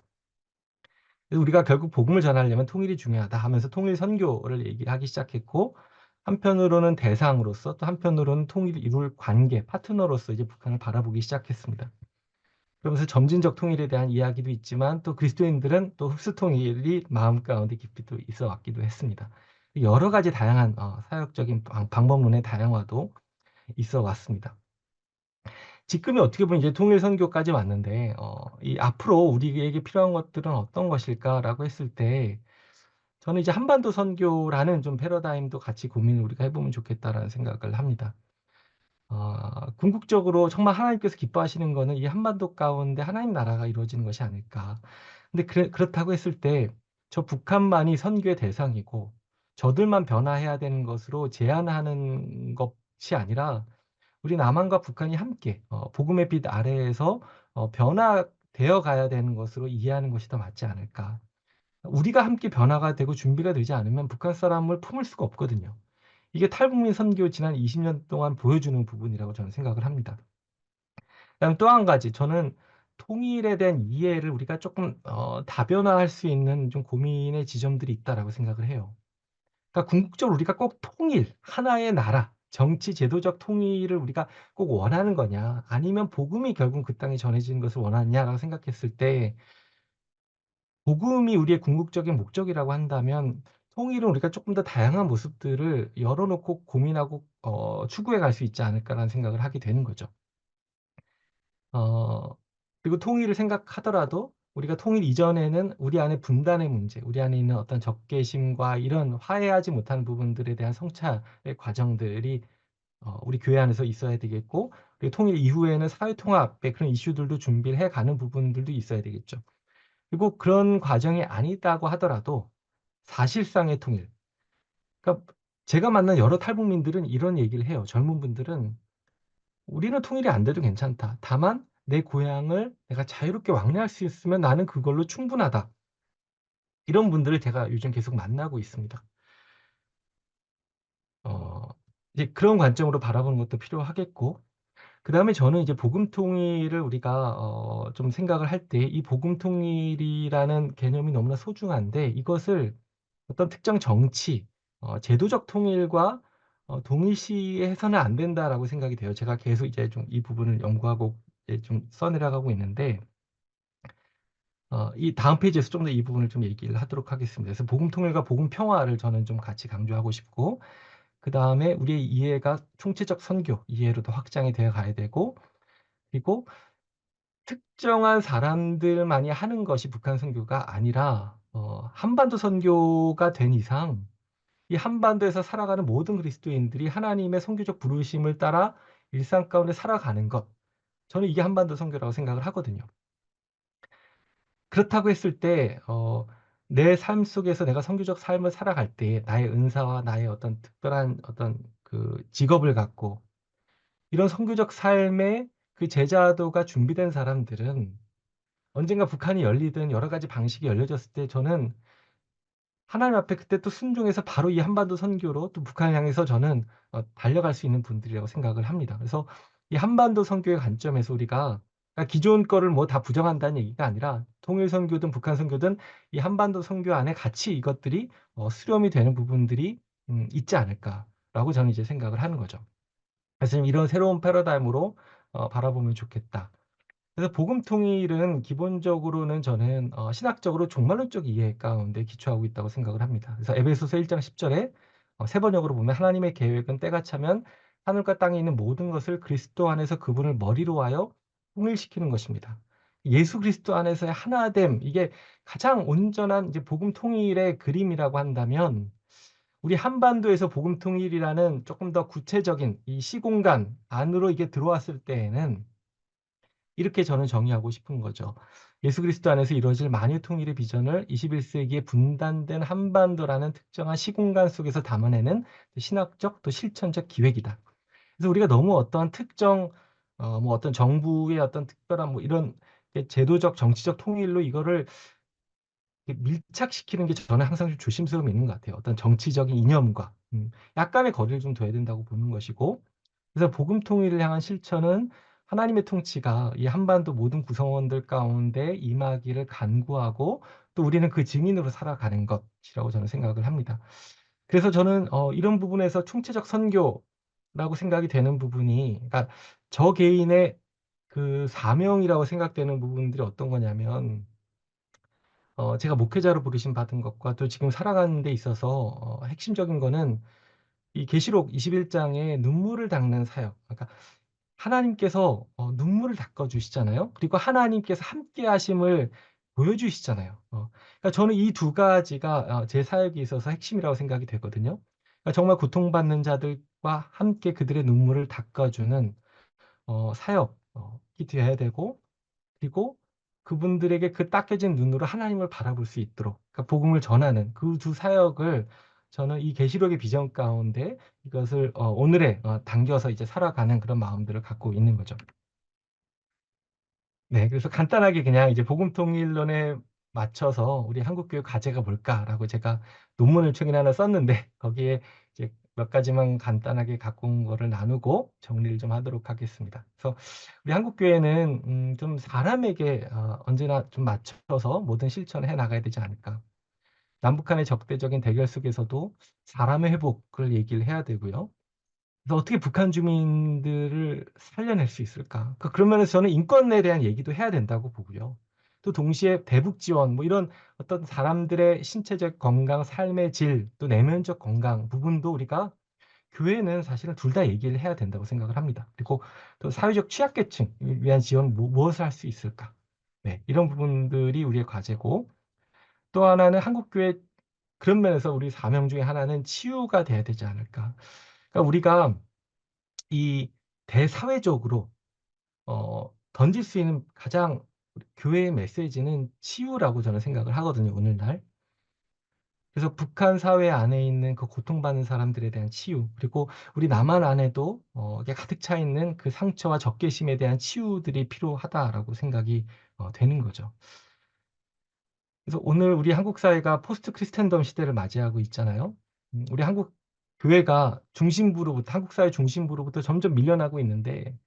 그래서 우리가 결국 복음을 전하려면 통일이 중요하다 하면서 통일 선교를 얘기하기 시작했고, 한편으로는 대상으로서, 또 한편으로는 통일을 이룰 관계, 파트너로서 이제 북한을 바라보기 시작했습니다. 그러면서 점진적 통일에 대한 이야기도 있지만, 또 그리스도인들은 또 흡수 통일이 마음 가운데 깊이 또 있어 왔기도 했습니다. 여러 가지 다양한 사역적인 방법론의 다양화도 있어 왔습니다. 지금이 어떻게 보면 이제 통일 선교까지 왔는데, 이 앞으로 우리에게 필요한 것들은 어떤 것일까라고 했을 때, 저는 이제 한반도 선교라는 좀 패러다임도 같이 고민을 우리가 해보면 좋겠다라는 생각을 합니다. 궁극적으로 정말 하나님께서 기뻐하시는 거는 이 한반도 가운데 하나님 나라가 이루어지는 것이 아닐까. 근데 그렇다고 했을 때 저 북한만이 선교의 대상이고 저들만 변화해야 되는 것으로 제한하는 것이 아니라, 우리 남한과 북한이 함께 복음의 빛 아래에서 변화되어 가야 되는 것으로 이해하는 것이 더 맞지 않을까. 우리가 함께 변화가 되고 준비가 되지 않으면 북한 사람을 품을 수가 없거든요. 이게 탈북민 선교 지난 20년 동안 보여주는 부분이라고 저는 생각을 합니다. 그다음 또 한 가지, 저는 통일에 대한 이해를 우리가 조금 다변화할 수 있는 좀 고민의 지점들이 있다라고 생각을 해요. 그러니까 궁극적으로 우리가 꼭 통일, 하나의 나라, 정치 제도적 통일을 우리가 꼭 원하는 거냐, 아니면 복음이 결국 그 땅에 전해지는 것을 원하느냐라고 생각했을 때, 복음이 우리의 궁극적인 목적이라고 한다면 통일은 우리가 조금 더 다양한 모습들을 열어놓고 고민하고 추구해 갈 수 있지 않을까라는 생각을 하게 되는 거죠. 어 그리고 통일을 생각하더라도 우리가 통일 이전에는 우리 안에 분단의 문제, 우리 안에 있는 어떤 적개심과 이런 화해하지 못한 부분들에 대한 성찰의 과정들이 우리 교회 안에서 있어야 되겠고, 그리고 통일 이후에는 사회 통합의 그런 이슈들도 준비를 해 가는 부분들도 있어야 되겠죠. 그리고 그런 과정이 아니다고 하더라도 사실상의 통일. 그러니까 제가 만난 여러 탈북민들은 이런 얘기를 해요. 젊은 분들은 "우리는 통일이 안 돼도 괜찮다. 다만 내 고향을 내가 자유롭게 왕래할 수 있으면 나는 그걸로 충분하다." 이런 분들을 제가 요즘 계속 만나고 있습니다. 어 이제 그런 관점으로 바라보는 것도 필요하겠고, 그다음에 저는 이제 복음 통일을 우리가 좀 생각을 할 때 이 복음 통일이라는 개념이 너무나 소중한데, 이것을 어떤 특정 정치 제도적 통일과 동일시해서는 안 된다라고 생각이 돼요. 제가 계속 이제 좀 이 부분을 연구하고 이제 좀 써 내려가고 있는데, 이 다음 페이지에서 좀 더 이 부분을 좀 얘기를 하도록 하겠습니다. 그래서 복음 통일과 복음 평화를 저는 좀 같이 강조하고 싶고, 그다음에 우리의 이해가 총체적 선교 이해로 더 확장이 되어 가야 되고, 그리고 특정한 사람들만이 하는 것이 북한 선교가 아니라 한반도 선교가 된 이상 이 한반도에서 살아가는 모든 그리스도인들이 하나님의 선교적 부르심을 따라 일상 가운데 살아가는 것. 저는 이게 한반도 선교라고 생각을 하거든요. 그렇다고 했을 때 내 삶 속에서 내가 선교적 삶을 살아갈 때 나의 은사와 나의 어떤 특별한 어떤 그 직업을 갖고 이런 선교적 삶의 그 제자도가 준비된 사람들은 언젠가 북한이 열리든 여러 가지 방식이 열려졌을 때 저는 하나님 앞에 그때 또 순종해서 바로 이 한반도 선교로 또 북한을 향해서 저는 달려갈 수 있는 분들이라고 생각을 합니다. 그래서 이 한반도 선교의 관점에서 우리가, 그러니까 기존 거를 뭐 다 부정한다는 얘기가 아니라 통일 선교든 북한 선교든 이 한반도 선교 안에 같이 이것들이 수렴이 되는 부분들이 있지 않을까라고 저는 이제 생각을 하는 거죠. 그래서 좀 이런 새로운 패러다임으로 바라보면 좋겠다. 그래서 복음 통일은 기본적으로는 저는 신학적으로 종말론적 이해 가운데 기초하고 있다고 생각을 합니다. 그래서 에베소서 1장 10 절에 세 번역으로 보면 "하나님의 계획은 때가 차면 하늘과 땅에 있는 모든 것을 그리스도 안에서 그분을 머리로 하여 통일시키는 것입니다." 예수 그리스도 안에서의 하나됨, 이게 가장 온전한 이제 복음 통일의 그림이라고 한다면, 우리 한반도에서 복음 통일이라는 조금 더 구체적인 이 시공간 안으로 이게 들어왔을 때에는 이렇게 저는 정의하고 싶은 거죠. 예수 그리스도 안에서 이루어질 만유 통일의 비전을 21 세기의 분단된 한반도라는 특정한 시공간 속에서 담아내는 신학적 또 실천적 기획이다. 그래서 우리가 너무 어떠한 특정 뭐 어떤 정부의 어떤 특별한 뭐 이런 제도적 정치적 통일로 이거를 이렇게 밀착시키는 게 저는 항상 좀 조심스러움이 있는 것 같아요. 어떤 정치적인 이념과 약간의 거리를 좀 둬야 된다고 보는 것이고, 그래서 복음 통일을 향한 실천은 하나님의 통치가 이 한반도 모든 구성원들 가운데 임하기를 간구하고, 또 우리는 그 증인으로 살아가는 것이라고 저는 생각을 합니다. 그래서 저는 이런 부분에서 총체적 선교라고 생각이 되는 부분이, 그러니까 저 개인의 그 사명이라고 생각되는 부분들이 어떤 거냐면, 제가 목회자로 부르심 받은 것과 또 지금 살아가는 데 있어서 핵심적인 거는 이 계시록 21 장에 눈물을 닦는 사역. 그러니까 하나님께서 눈물을 닦아 주시잖아요. 그리고 하나님께서 함께 하심을 보여주시잖아요. 그러니까 저는 이 두 가지가 제 사역에 있어서 핵심이라고 생각이 되거든요. 그러니까 정말 고통받는 자들과 함께 그들의 눈물을 닦아 주는 사역이 되어야 되고, 그리고 그분들에게 그 닦여진 눈으로 하나님을 바라볼 수 있도록, 그러니까 복음을 전하는 그 두 사역을 저는 이 계시록의 비전 가운데 이것을 오늘에 당겨서 이제 살아가는 그런 마음들을 갖고 있는 거죠. 네, 그래서 간단하게 그냥 이제 복음통일론에 맞춰서 우리 한국교회 과제가 뭘까라고 제가 논문을 최근에 하나 썼는데 거기에 이제 몇 가지만 간단하게 갖고 온 거를 나누고 정리를 좀 하도록 하겠습니다. 그래서 우리 한국교회는 좀 사람에게 언제나 좀 맞춰서 모든 실천을 해 나가야 되지 않을까. 남북한의 적대적인 대결 속에서도 사람의 회복을 얘기를 해야 되고요. 그래서 어떻게 북한 주민들을 살려낼 수 있을까? 그런 면에서 저는 인권에 대한 얘기도 해야 된다고 보고요. 또 동시에 대북 지원 뭐 이런 어떤 사람들의 신체적 건강, 삶의 질, 또 내면적 건강 부분도 우리가 교회는 사실은 둘 다 얘기를 해야 된다고 생각을 합니다. 그리고 또 사회적 취약계층 위한 지원 무엇을 할 수 있을까? 네, 이런 부분들이 우리의 과제고 또 하나는 한국교회 그런 면에서 우리 사명 중에 하나는 치유가 돼야 되지 않을까? 그러니까 우리가 이 대사회적으로 던질 수 있는 가장 교회의 메시지는 치유라고 저는 생각을 하거든요, 오늘날. 그래서 북한 사회 안에 있는 그 고통받는 사람들에 대한 치유, 그리고 우리 남한 안에도 이게 가득 차 있는 그 상처와 적개심에 대한 치유들이 필요하다라고 생각이 되는 거죠. 그래서 오늘 우리 한국 사회가 포스트 크리스텐덤 시대를 맞이하고 있잖아요. 우리 한국 교회가 중심부로부터 한국 사회 중심부로부터 점점 밀려나고 있는데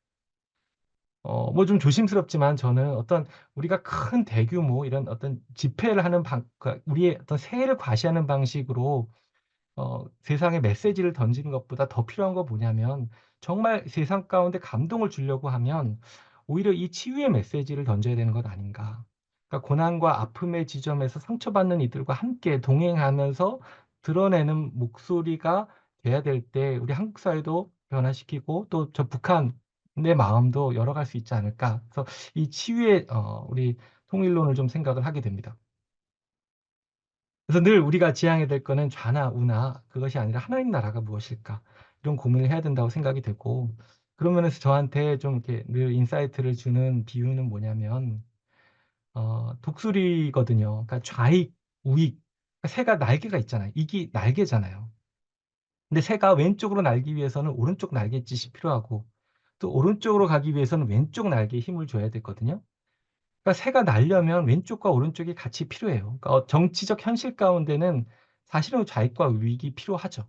뭐 좀 조심스럽지만 저는 어떤 우리가 큰 대규모 이런 어떤 집회를 하는 그러니까 우리의 어떤 세를 과시하는 방식으로 세상에 메시지를 던지는 것보다 더 필요한 건 뭐냐면 정말 세상 가운데 감동을 주려고 하면 오히려 이 치유의 메시지를 던져야 되는 것 아닌가. 그러니까 고난과 아픔의 지점에서 상처받는 이들과 함께 동행하면서 드러내는 목소리가 돼야 될 때 우리 한국 사회도 변화시키고 또 저 북한의 마음도 열어갈 수 있지 않을까. 그래서 이 치유의 우리 통일론을 좀 생각을 하게 됩니다. 그래서 늘 우리가 지향해야 될 거는 좌나 우나 그것이 아니라 하나님 나라가 무엇일까? 이런 고민을 해야 된다고 생각이 되고 그런 면에서 저한테 좀 이렇게 늘 인사이트를 주는 비유는 뭐냐면 독수리거든요. 그러니까 좌익, 우익. 그러니까 새가 날개가 있잖아요. 이게 날개잖아요. 근데 새가 왼쪽으로 날기 위해서는 오른쪽 날갯짓이 필요하고 또 오른쪽으로 가기 위해서는 왼쪽 날개에 힘을 줘야 되거든요. 그러니까 새가 날려면 왼쪽과 오른쪽이 같이 필요해요. 그러니까 정치적 현실 가운데는 사실은 좌익과 우익이 필요하죠.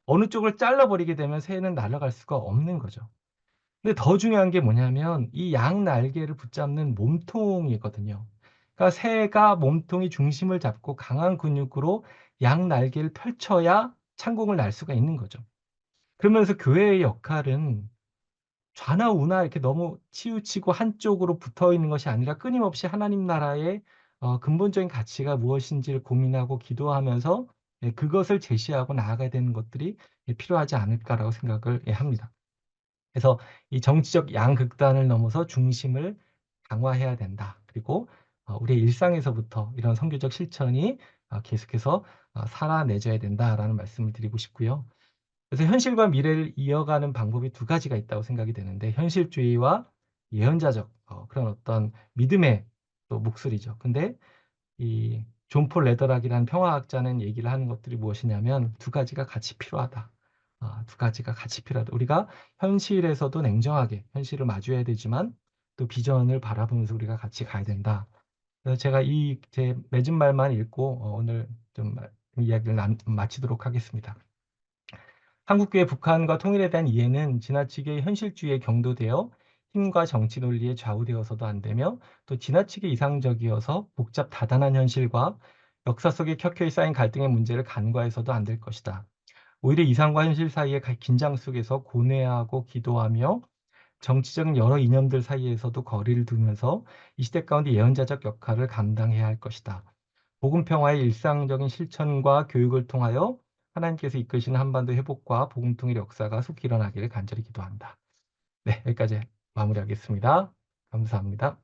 어느 쪽을 잘라 버리게 되면 새는 날아갈 수가 없는 거죠. 근데 더 중요한 게 뭐냐면 이 양 날개를 붙잡는 몸통이거든요. 그러니까 새가 몸통이 중심을 잡고 강한 근육으로 양 날개를 펼쳐야 창공을 날 수가 있는 거죠. 그러면서 교회의 역할은 좌나 우나 이렇게 너무 치우치고 한쪽으로 붙어 있는 것이 아니라 끊임없이 하나님 나라의 근본적인 가치가 무엇인지를 고민하고 기도하면서 예 그것을 제시하고 나아가야 되는 것들이 예 필요하지 않을까라고 생각을 예 합니다. 그래서 이 정치적 양극단을 넘어서 중심을 강화해야 된다. 그리고 우리의 일상에서부터 이런 선교적 실천이 계속해서 살아내져야 된다라는 말씀을 드리고 싶고요. 그래서 현실과 미래를 이어가는 방법이 두 가지가 있다고 생각이 되는데 현실주의와 예언자적 그런 어떤 믿음의 또 목소리죠. 근데 이 존 폴 레더락이라는 평화학자는 얘기를 하는 것들이 무엇이냐면 두 가지가 같이 필요하다. 두 가지가 같이 필요하다. 우리가 현실에서도 냉정하게 현실을 마주해야 되지만 또 비전을 바라보면서 우리가 같이 가야 된다. 그래서 제가 이 제 맺은 말만 읽고 오늘 좀 이야기를 마치도록 하겠습니다. 한국교회 북한과 통일에 대한 이해는 지나치게 현실주의에 경도되어 힘과 정치 논리에 좌우되어서도 안 되며 또 지나치게 이상적이어서 복잡 다단한 현실과 역사 속에 켜켜이 쌓인 갈등의 문제를 간과해서도 안 될 것이다. 오히려 이상과 현실 사이의 긴장 속에서 고뇌하고 기도하며 정치적인 여러 이념들 사이에서도 거리를 두면서 이 시대 가운데 예언자적 역할을 감당해야 할 것이다. 복음 평화의 일상적인 실천과 교육을 통하여 하나님께서 이끄시는 한반도 회복과 복음 통일 역사가 속히 일어나기를 간절히 기도한다. 네, 여기까지 마무리하겠습니다. 감사합니다.